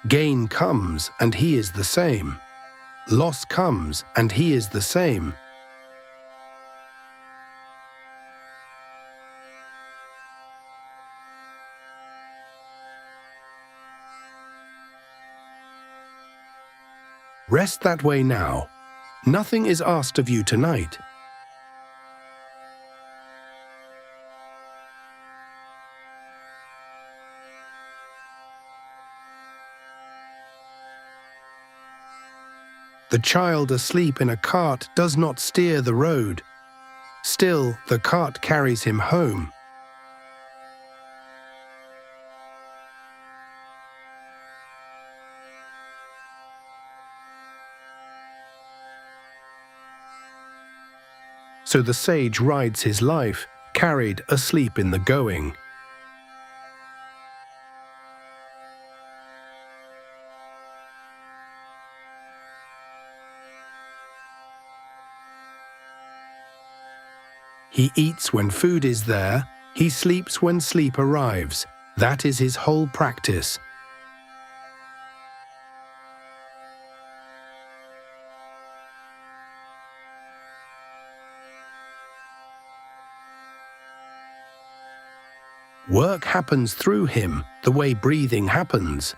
Gain comes and he is the same. Loss comes and he is the same. Rest that way now. Nothing is asked of you tonight. The child asleep in a cart does not steer the road. Still, the cart carries him home. So the sage rides his life, carried asleep in the going. He eats when food is there, he sleeps when sleep arrives. That is his whole practice. Work happens through him the way breathing happens.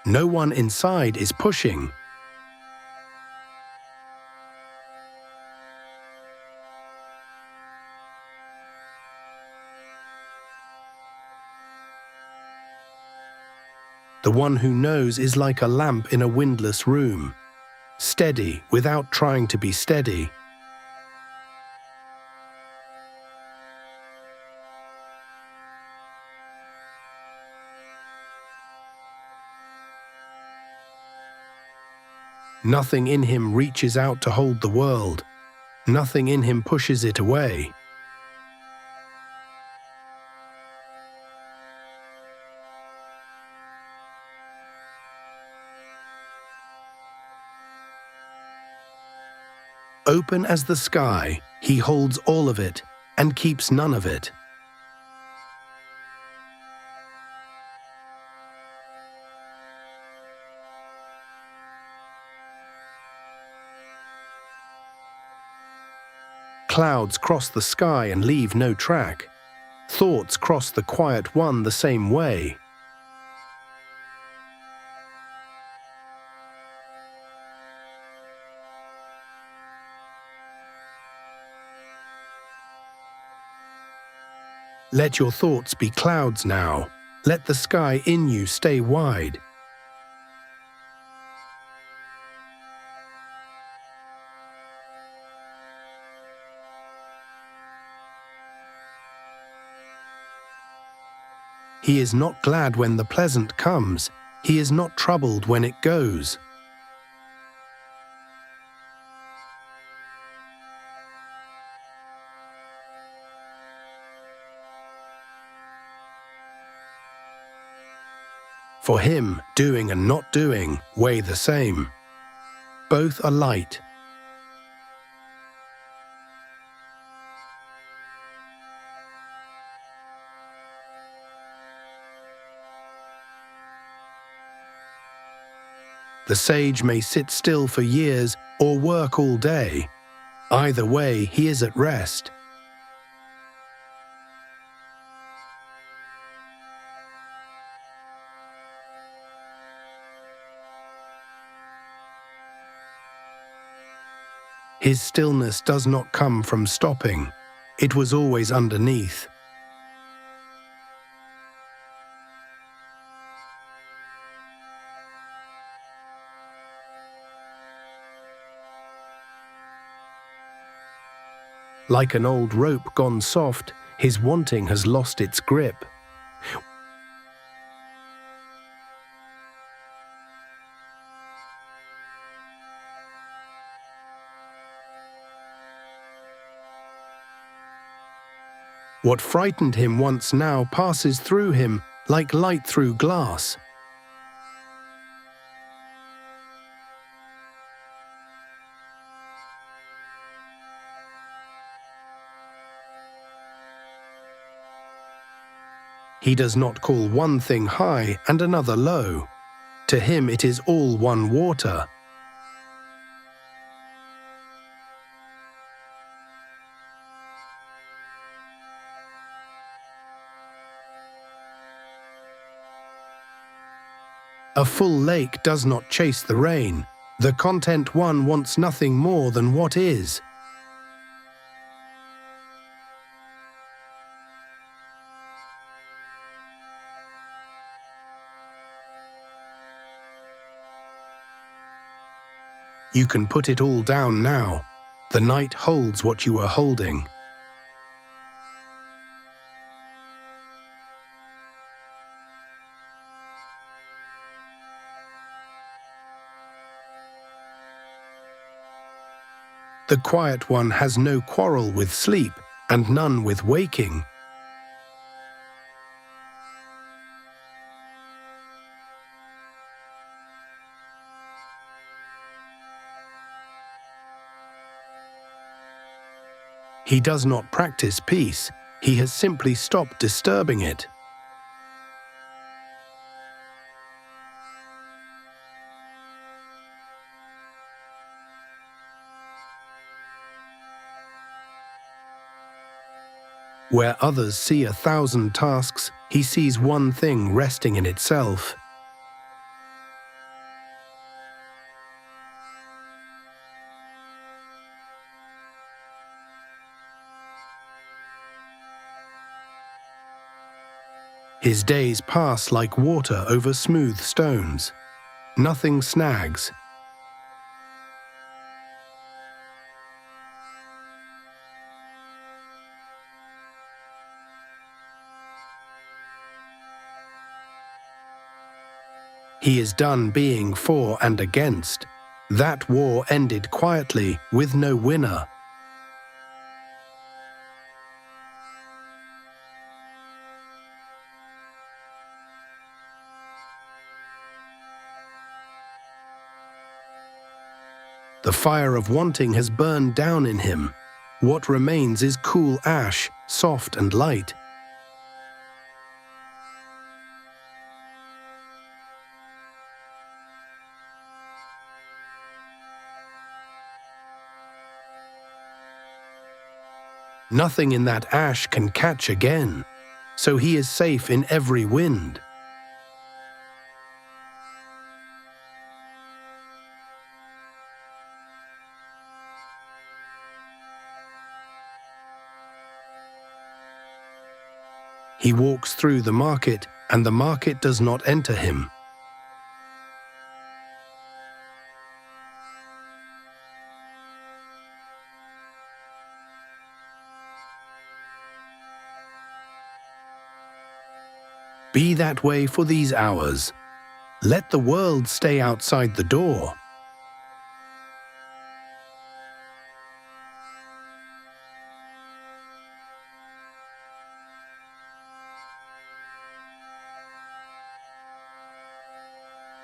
No one inside is pushing. The one who knows is like a lamp in a windless room, steady without trying to be steady. Nothing in him reaches out to hold the world. Nothing in him pushes it away. Open as the sky, he holds all of it and keeps none of it. Clouds cross the sky and leave no track. Thoughts cross the quiet one the same way. Let your thoughts be clouds now. Let the sky in you stay wide. He is not glad when the pleasant comes. He is not troubled when it goes. For him, doing and not doing weigh the same. Both are light. The sage may sit still for years or work all day. Either way, he is at rest. His stillness does not come from stopping. It was always underneath. Like an old rope gone soft, his wanting has lost its grip. What frightened him once now passes through him like light through glass. He does not call one thing high and another low. To him it is all one water. A full lake does not chase the rain. The content one wants nothing more than what is. You can put it all down now. The night holds what you are holding. The quiet one has no quarrel with sleep, and none with waking. He does not practice peace. He has simply stopped disturbing it. Where others see 1,000 tasks, he sees one thing resting in itself. His days pass like water over smooth stones. Nothing snags. He is done being for and against. That war ended quietly, with no winner. The fire of wanting has burned down in him. What remains is cool ash, soft and light. Nothing in that ash can catch again, so he is safe in every wind. He walks through the market, and the market does not enter him. Be that way for these hours. Let the world stay outside the door.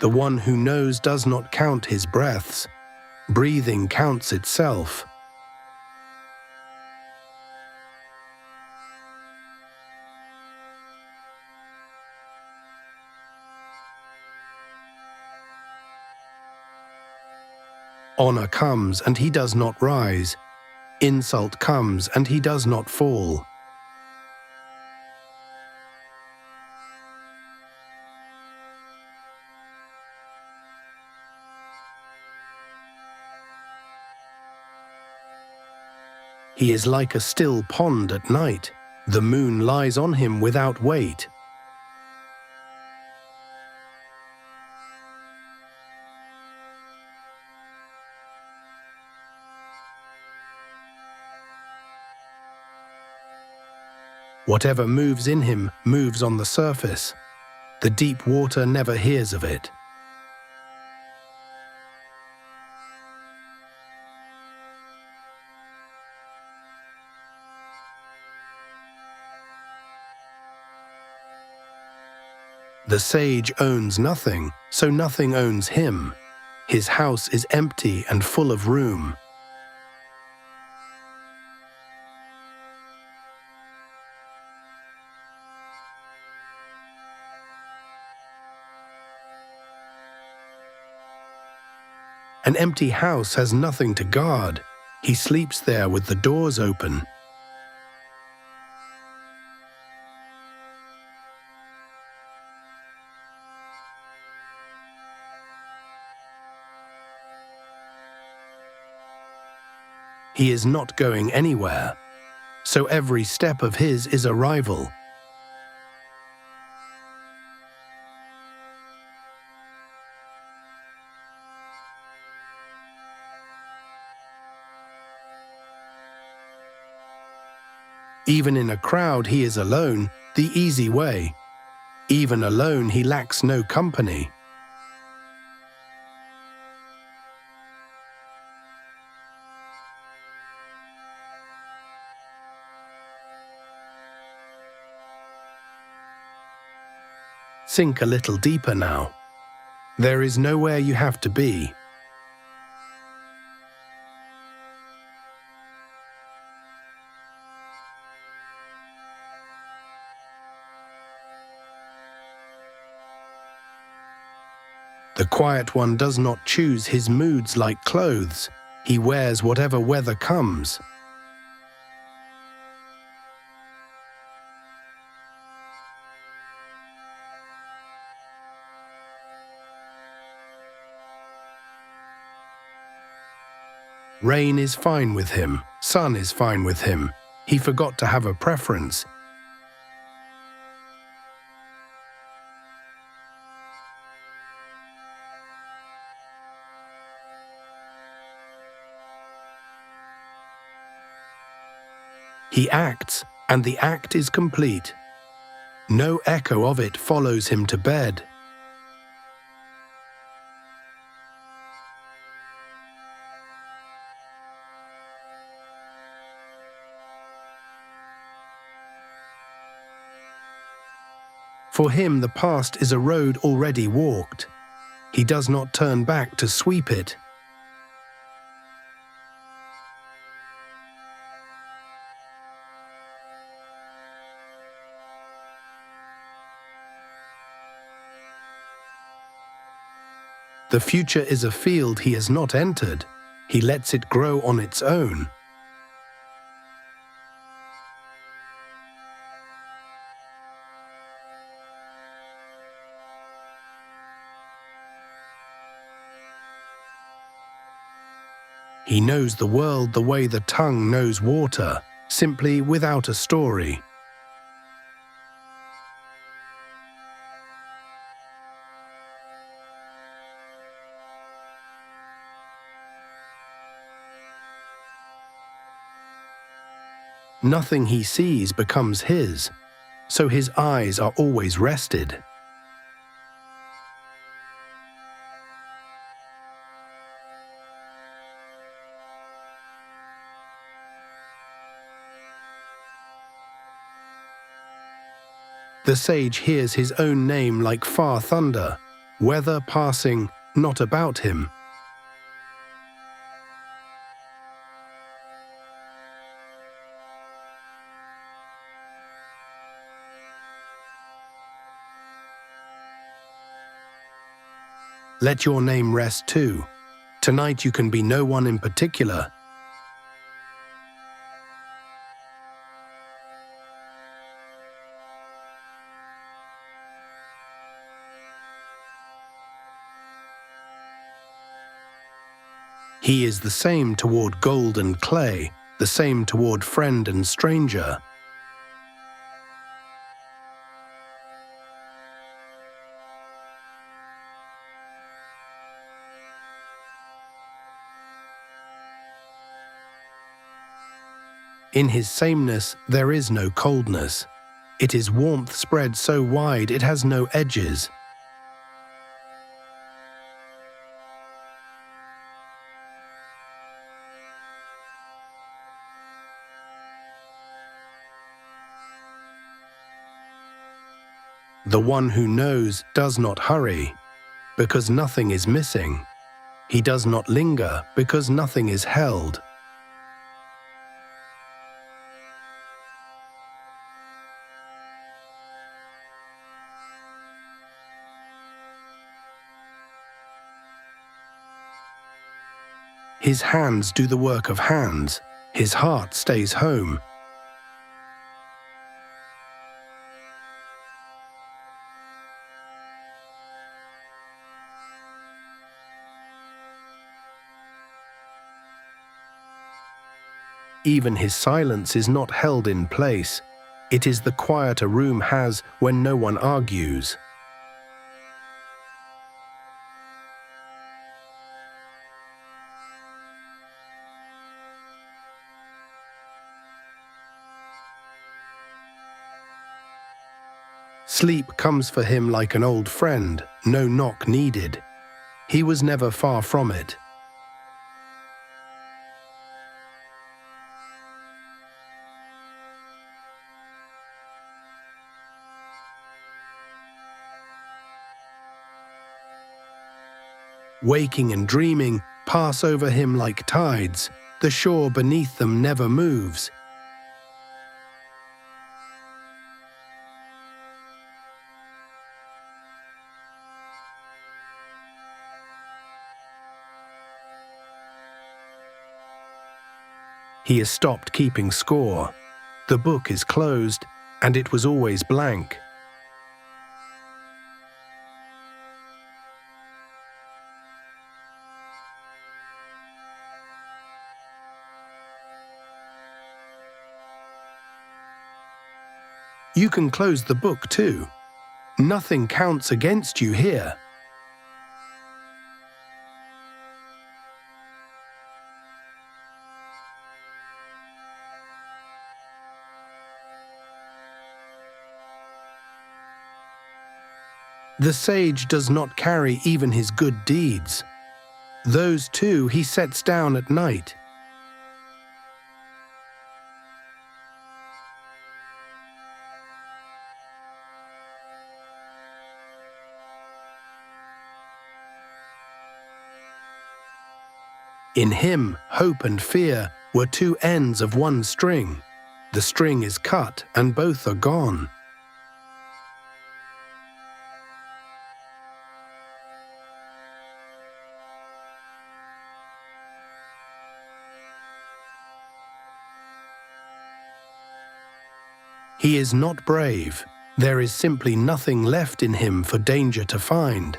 The one who knows does not count his breaths. Breathing counts itself. Honor comes and he does not rise. Insult comes and he does not fall. He is like a still pond at night. The moon lies on him without weight. Whatever moves in him moves on the surface. The deep water never hears of it. The sage owns nothing, so nothing owns him. His house is empty and full of room. An empty house has nothing to guard. He sleeps there with the doors open. He is not going anywhere, so every step of his is arrival. Even in a crowd he is alone, the easy way. Even alone he lacks no company. Sink a little deeper now. There is nowhere you have to be. The quiet one does not choose his moods like clothes. He wears whatever weather comes. Rain is fine with him, sun is fine with him. He forgot to have a preference. He acts, and the act is complete. No echo of it follows him to bed. For him, the past is a road already walked. He does not turn back to sweep it. The future is a field he has not entered. He lets it grow on its own. He knows the world the way the tongue knows water, simply without a story. Nothing he sees becomes his, so his eyes are always rested. The sage hears his own name like far thunder, weather passing, not about him. Let your name rest too. Tonight you can be no one in particular. He is the same toward gold and clay, the same toward friend and stranger. In his sameness there is no coldness. It is warmth spread so wide it has no edges. The one who knows does not hurry, because nothing is missing. He does not linger, because nothing is held. His hands do the work of hands. His heart stays home. Even his silence is not held in place. It is the quiet a room has when no one argues. Sleep comes for him like an old friend, no knock needed. He was never far from it. Waking and dreaming pass over him like tides. The shore beneath them never moves. He has stopped keeping score. The book is closed, and it was always blank. You can close the book too. Nothing counts against you here. The sage does not carry even his good deeds. Those too he sets down at night. In him, hope and fear were two ends of one string. The string is cut and both are gone. He is not brave. There is simply nothing left in him for danger to find.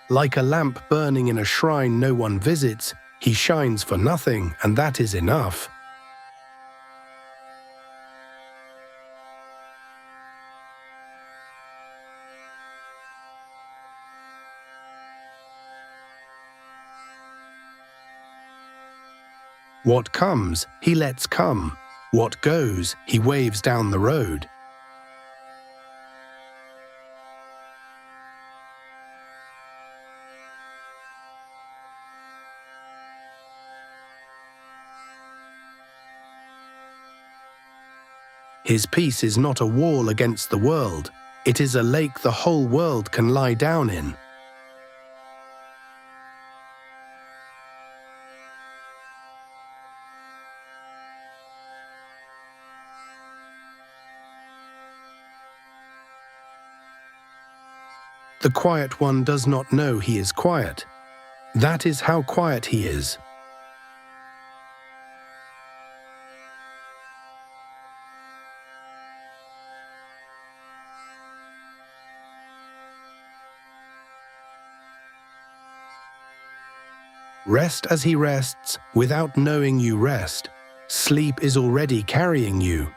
Like a lamp burning in a shrine no one visits, he shines for nothing, and that is enough. What comes, he lets come. What goes, he waves down the road. His peace is not a wall against the world. It is a lake the whole world can lie down in. The quiet one does not know he is quiet. That is how quiet he is. Rest as he rests, without knowing you rest. Sleep is already carrying you.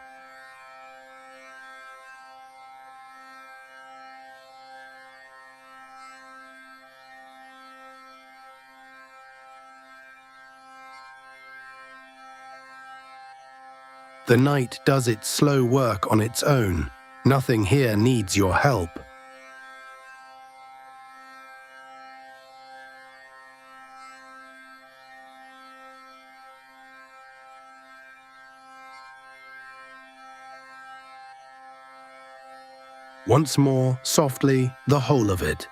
The night does its slow work on its own. Nothing here needs your help. Once more, softly, the whole of it.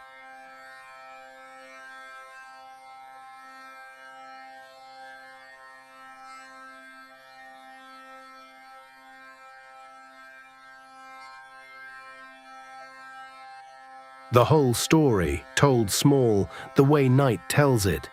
The whole story, told small, the way night tells it.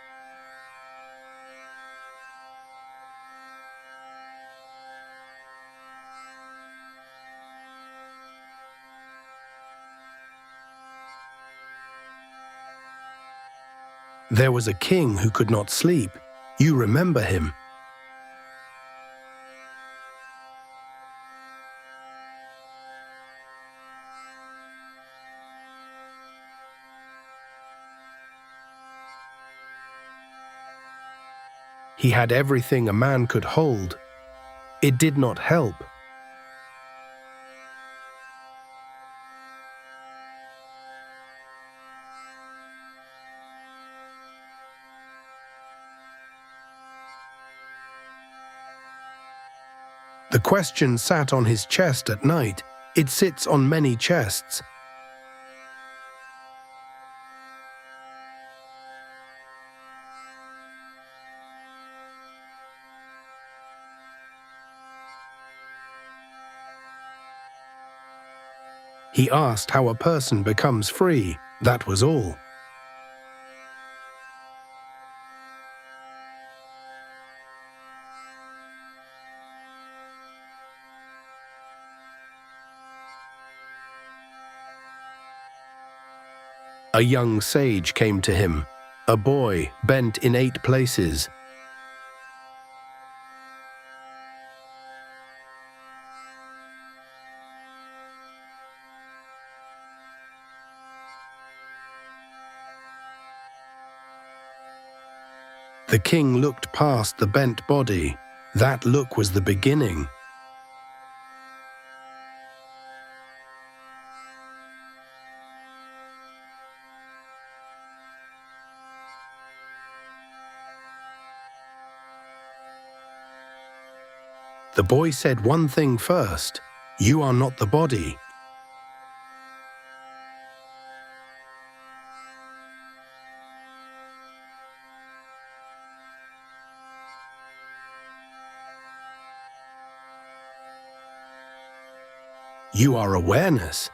There was a king who could not sleep. You remember him. He had everything a man could hold. It did not help. The question sat on his chest at night. It sits on many chests. He asked how a person becomes free. That was all. A young sage came to him, a boy bent in 8 places. The king looked past the bent body. That look was the beginning. The boy said one thing first. You are not the body. You are awareness.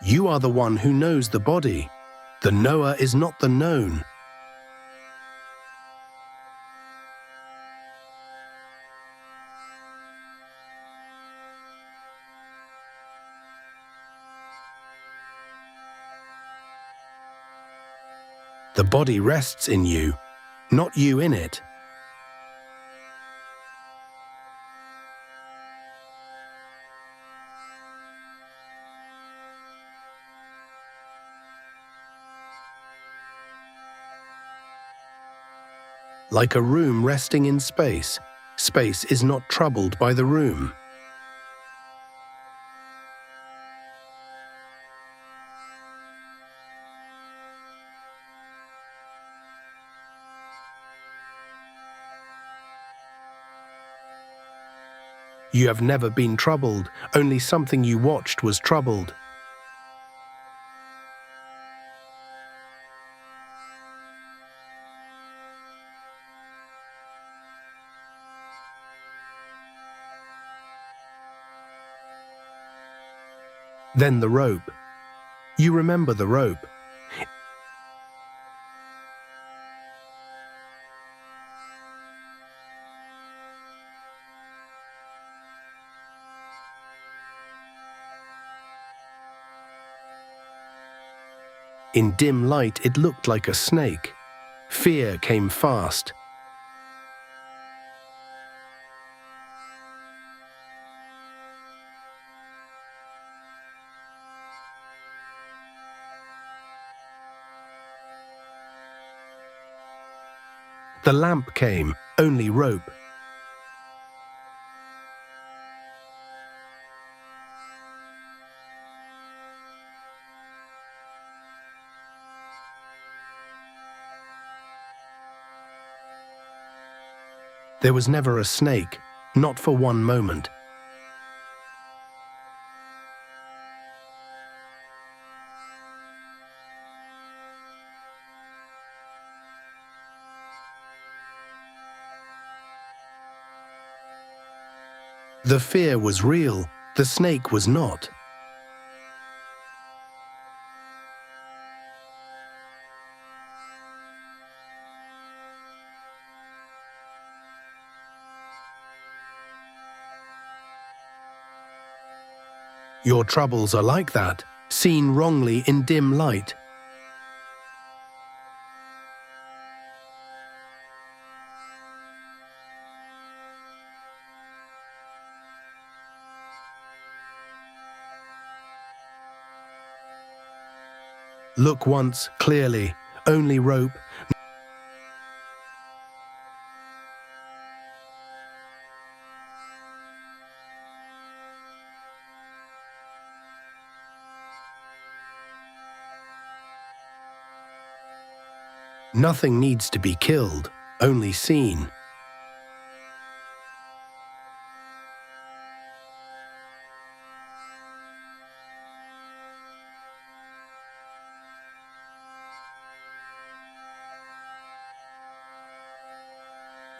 You are the one who knows the body. The knower is not the known. The body rests in you, not you in it. like a room resting in space. Space is not troubled by the room. You have never been troubled, only something you watched was troubled. Then the rope. You remember the rope. In dim light, it looked like a snake. Fear came fast. The lamp came, only rope. There was never a snake, not for one moment. The fear was real, the snake was not. Your troubles are like that, seen wrongly in dim light. Look once, clearly, only rope. Nothing needs to be killed, only seen.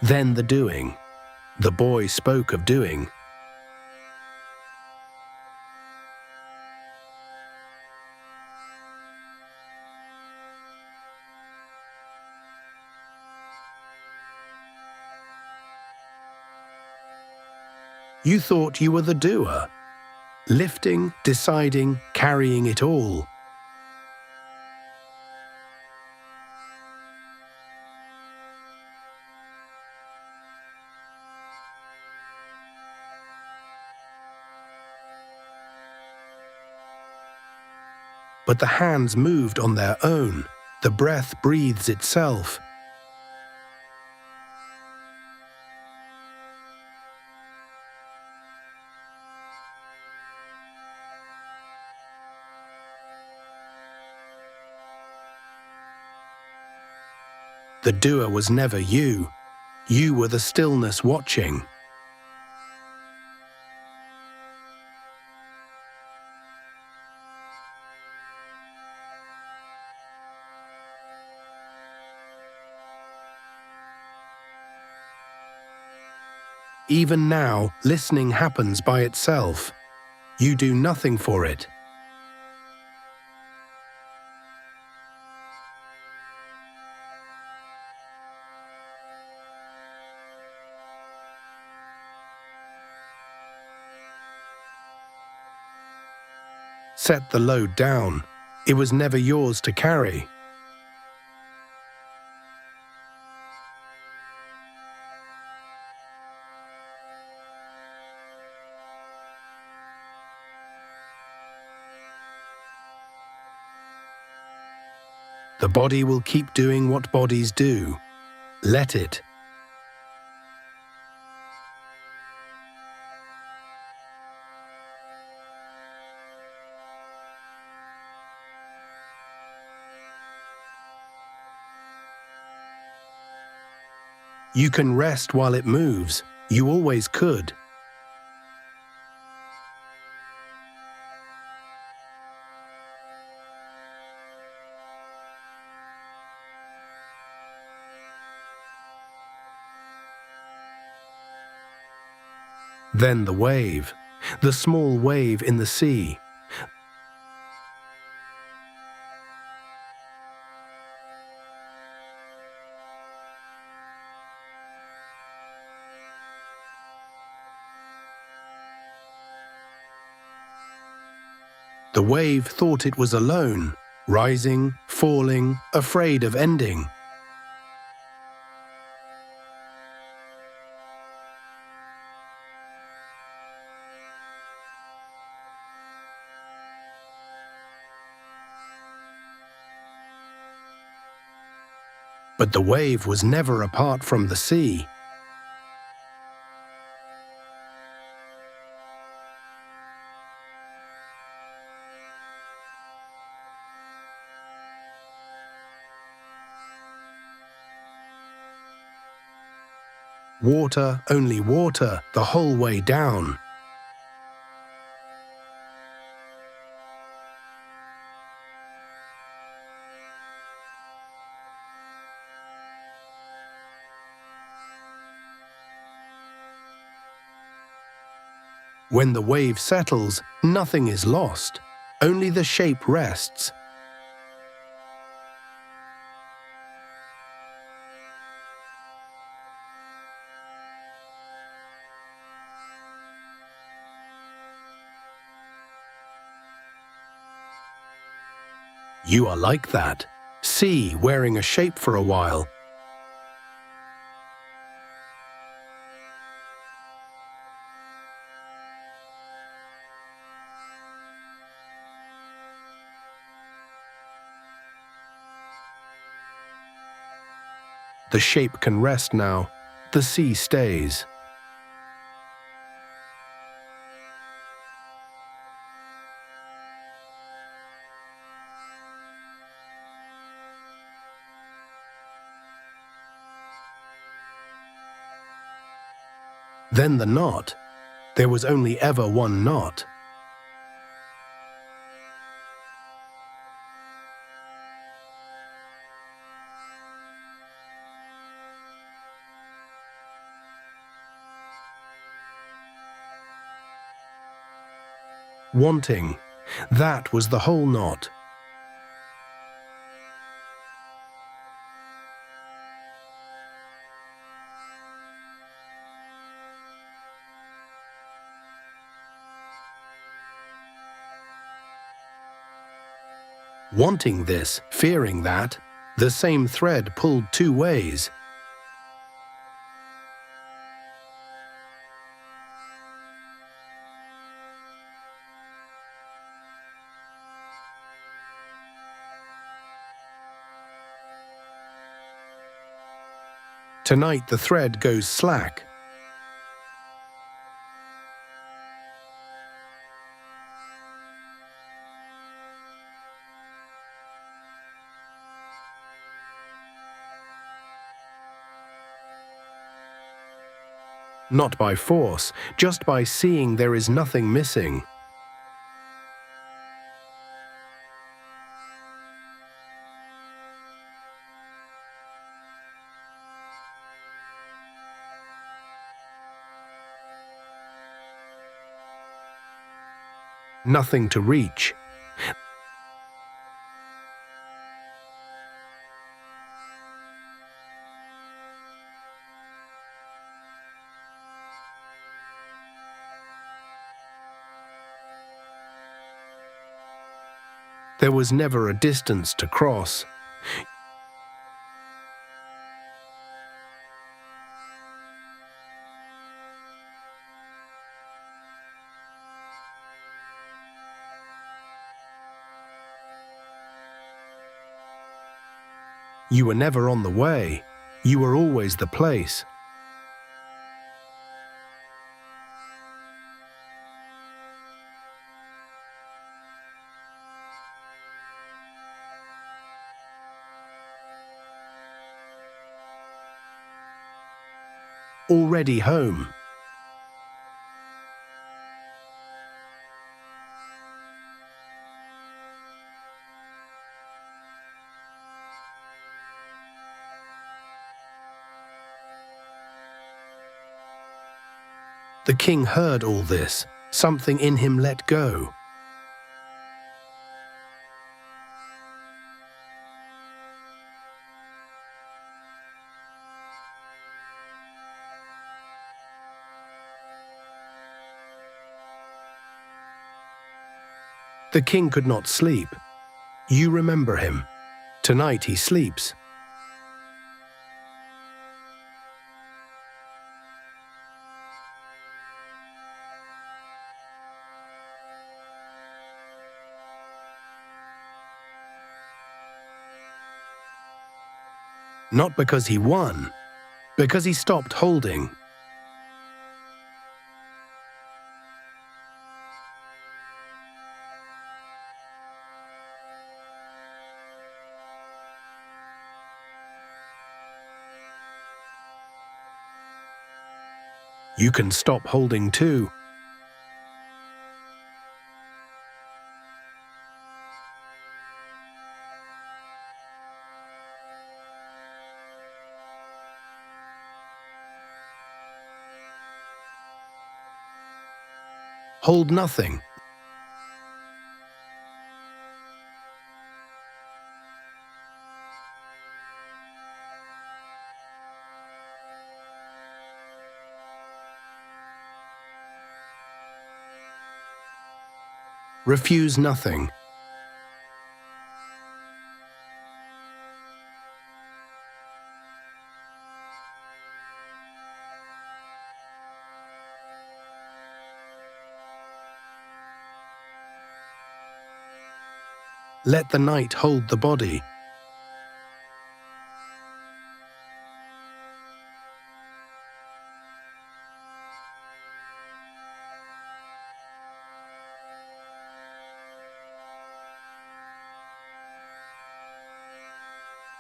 Then the doing. The boy spoke of doing. You thought you were the doer, lifting, deciding, carrying it all. But the hands moved on their own. The breath breathes itself. The doer was never you. You were the stillness watching. Even now, listening happens by itself. You do nothing for it. Set the load down. It was never yours to carry. The body will keep doing what bodies do. Let it. You can rest while it moves. You always could. Then the wave, the small wave in the sea. The wave thought it was alone, rising, falling, afraid of ending. But the wave was never apart from the sea. Water, only water, the whole way down. When the wave settles, nothing is lost. Only the shape rests. You are like that. Sea wearing a shape for a while. The shape can rest now. The sea stays. Then the knot. There was only ever one knot. Wanting. That was the whole knot. Wanting this, fearing that, the same thread pulled two ways. Tonight the thread goes slack. Not by force, just by seeing there is nothing missing. Nothing to reach. There was never a distance to cross. You were never on the way. You are always the place. Already home. The king heard all this. Something in him let go. The king could not sleep. You remember him. Tonight he sleeps. Not because he won, because he stopped holding. You can stop holding too. Hold nothing. Refuse nothing. Let the night hold the body.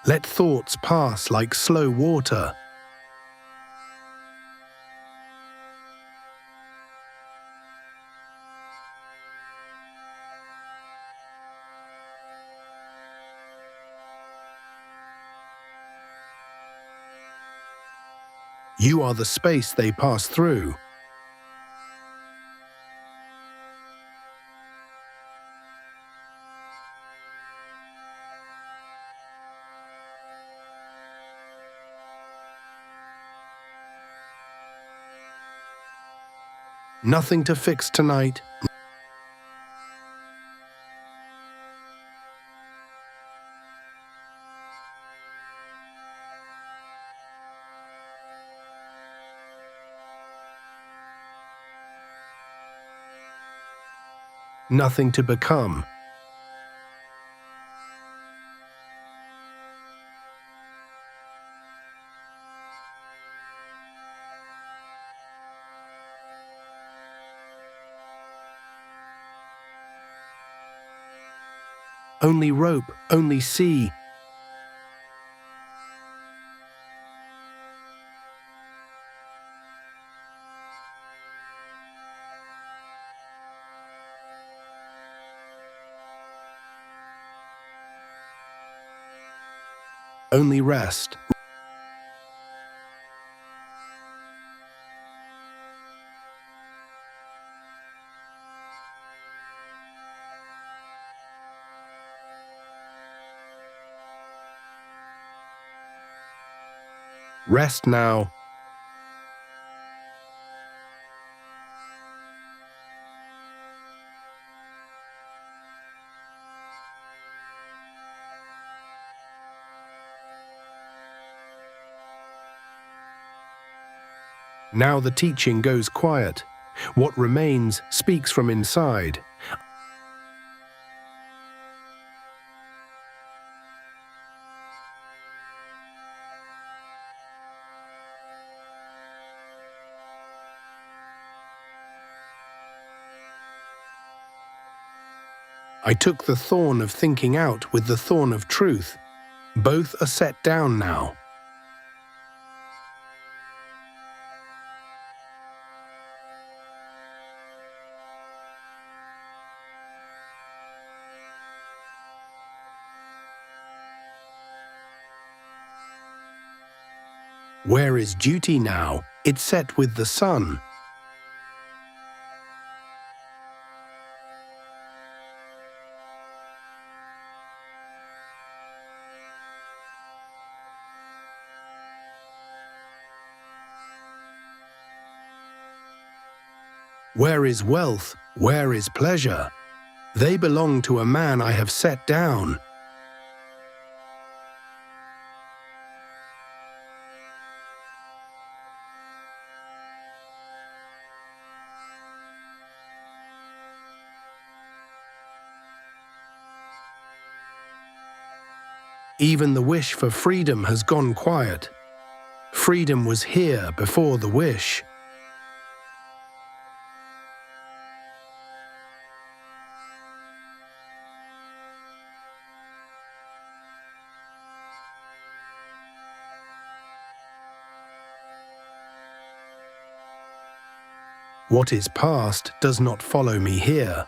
Let thoughts pass like slow water. You are the space they pass through. Nothing to fix tonight. Nothing to become. Only rope, only sea. Only rest. Rest now. Now the teaching goes quiet. What remains speaks from inside. I took the thorn of thinking out with the thorn of truth. Both are set down now. Where is duty now? It's set with the sun. Where is wealth? Where is pleasure? They belong to a man I have set down. Even the wish for freedom has gone quiet. Freedom was here before the wish. What is past does not follow me here.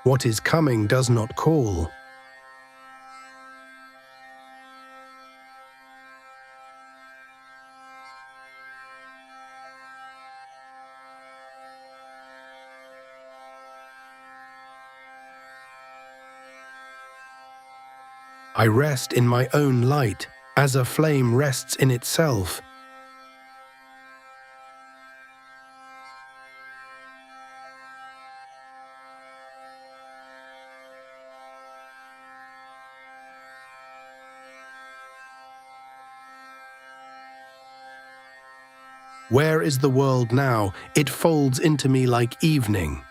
What is coming does not call. I rest in my own light, as a flame rests in itself. Where is the world now? It folds into me like evening.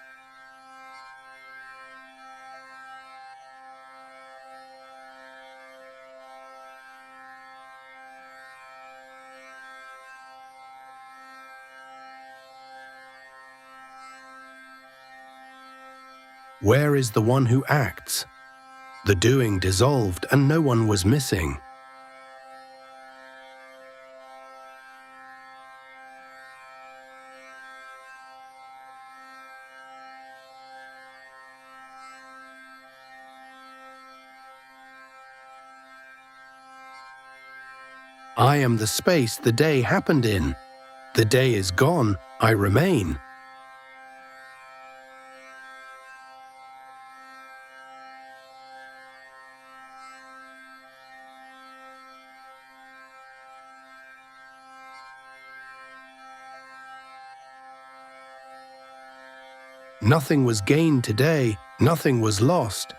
Where is the one who acts? The doing dissolved and no one was missing. I am the space the day happened in. The day is gone, I remain. Nothing was gained today, nothing was lost.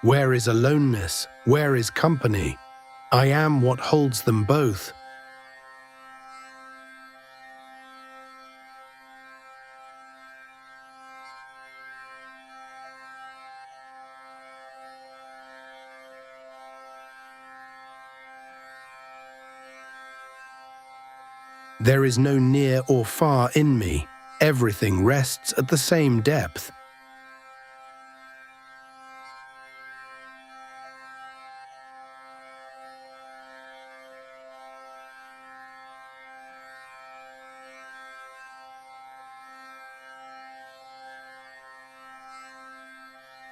Where is aloneness? Where is company? I am what holds them both. There is no near or far in me. Everything rests at the same depth.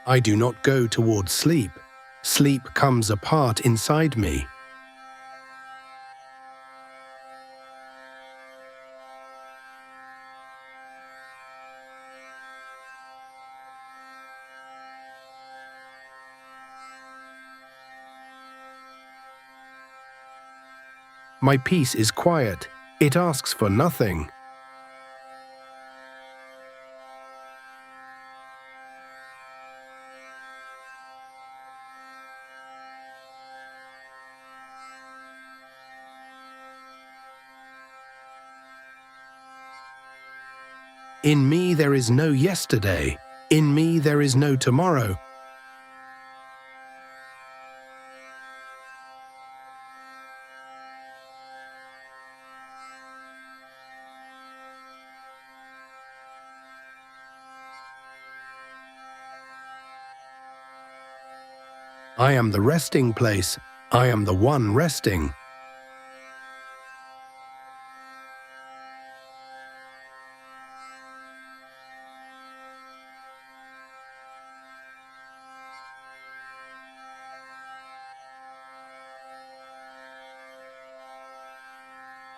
I do not go toward sleep. Sleep comes apart inside me. My peace is quiet. It asks for nothing. In me there is no yesterday. In me there is no tomorrow. I am the resting place. I am the one resting.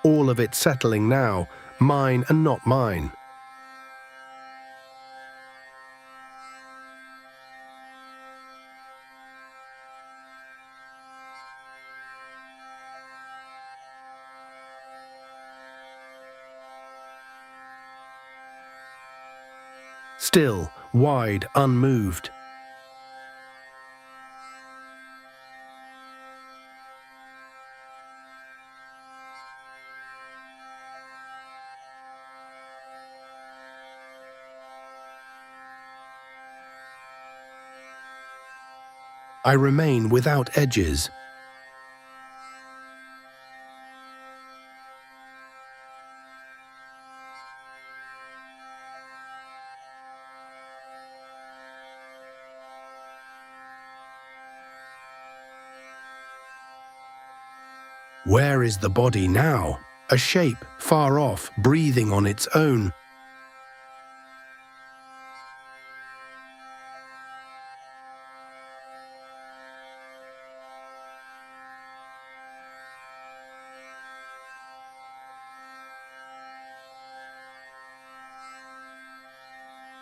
All of it settling now, mine and not mine. Still, wide, unmoved. I remain without edges. Where is the body now? A shape, far off, breathing on its own.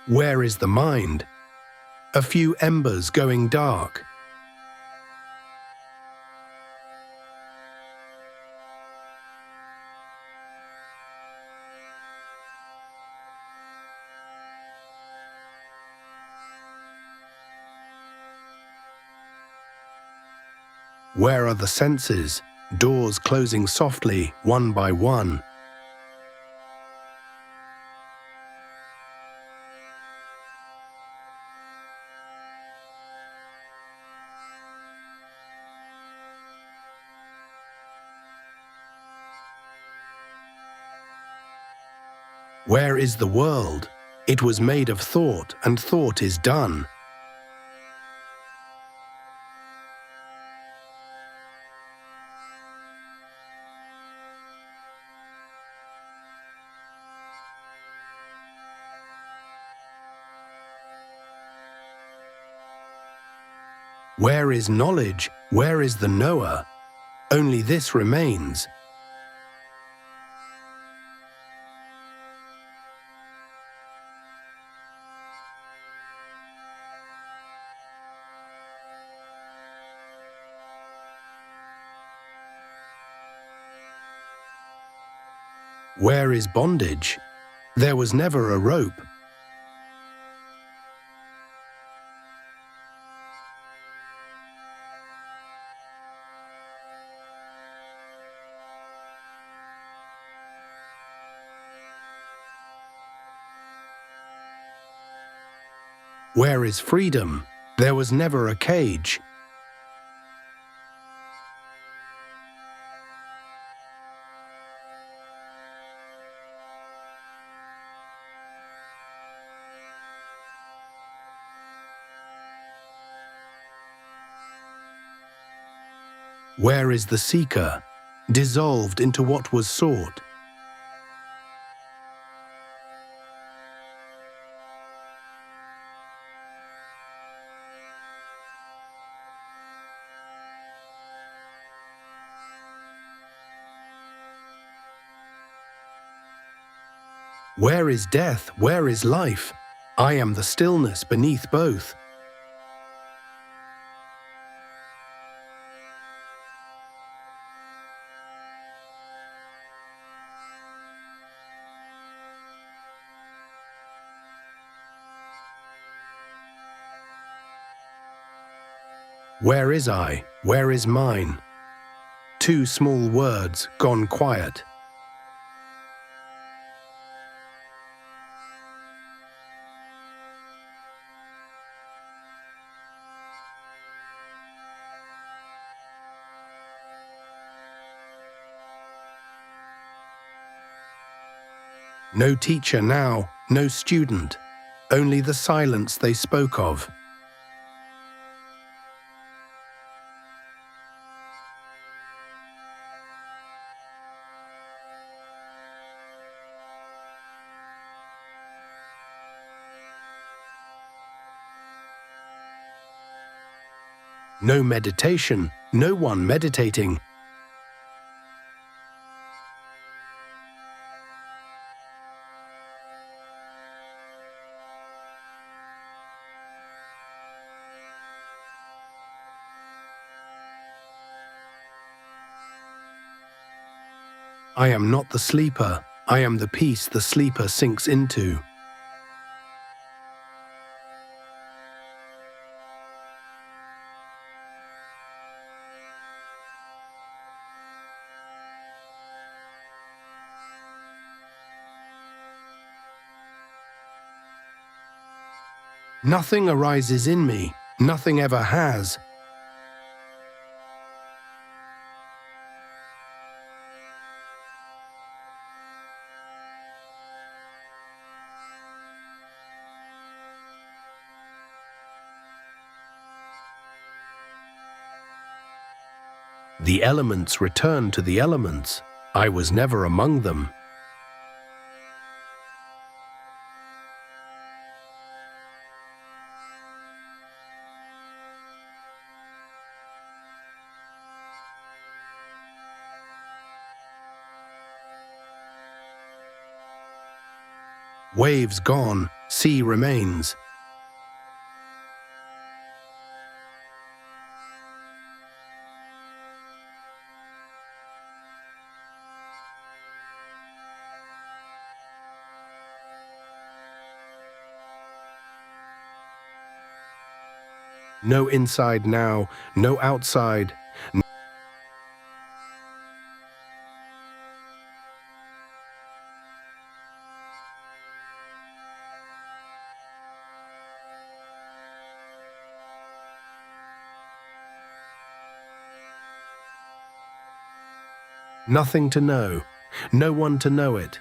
Where is the mind? A few embers going dark. Where are the senses? Doors closing softly, one by one. Where is the world? It was made of thought, and thought is done. Where is knowledge? Where is the knower? Only this remains. Where is bondage? There was never a rope. Where is freedom? There was never a cage. Where is the seeker? Dissolved into what was sought. Where is death? Where is life? I am the stillness beneath both. Where is I? Where is mine? Two small words gone quiet. No teacher now, no student, only the silence they spoke of. No meditation, no one meditating. I am not the sleeper, I am the peace the sleeper sinks into. Nothing arises in me, nothing ever has. The elements return to the elements. I was never among them. Waves gone, sea remains. No inside now, no outside. Nothing to know, no one to know it.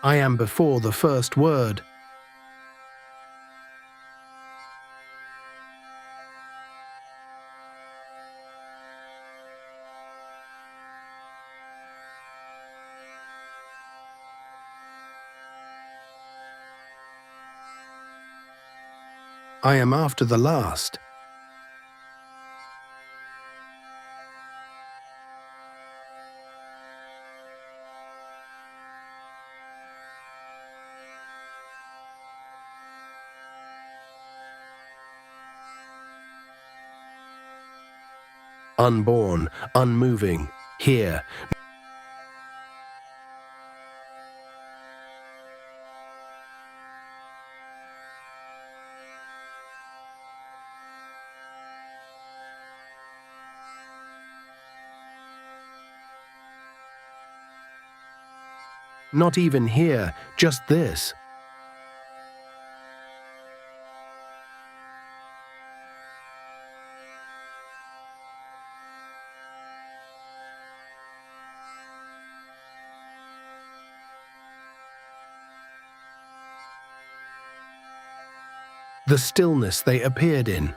I am before the first word. I am after the last. Unborn, unmoving, here. Not even here, just this. The stillness they appeared in.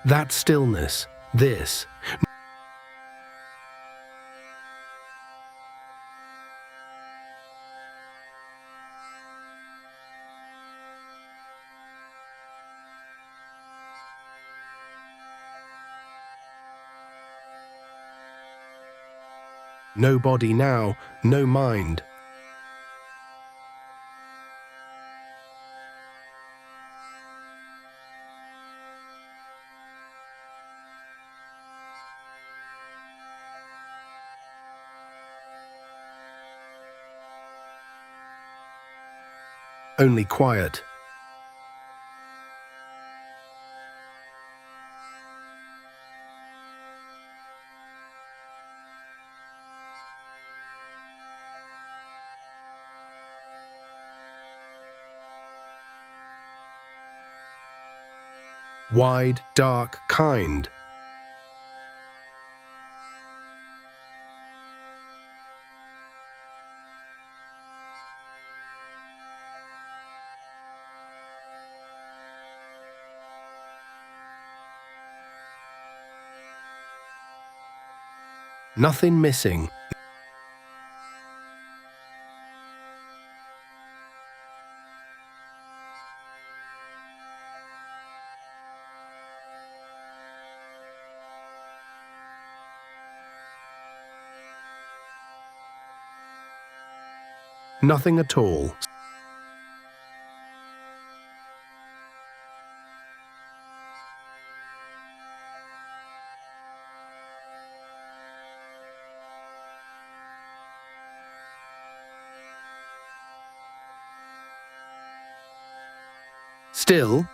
That stillness, this. No body now, no mind. only quiet. Wide, dark, kind. Nothing missing. Nothing at all. Still.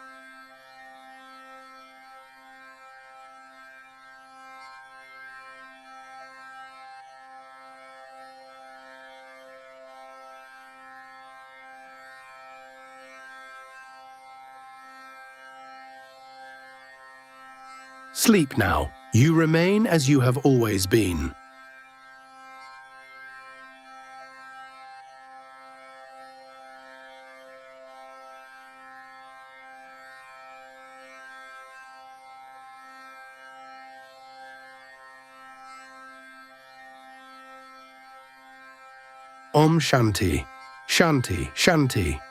Sleep now. You remain as you have always been. Om Shanti. Shanti, Shanti.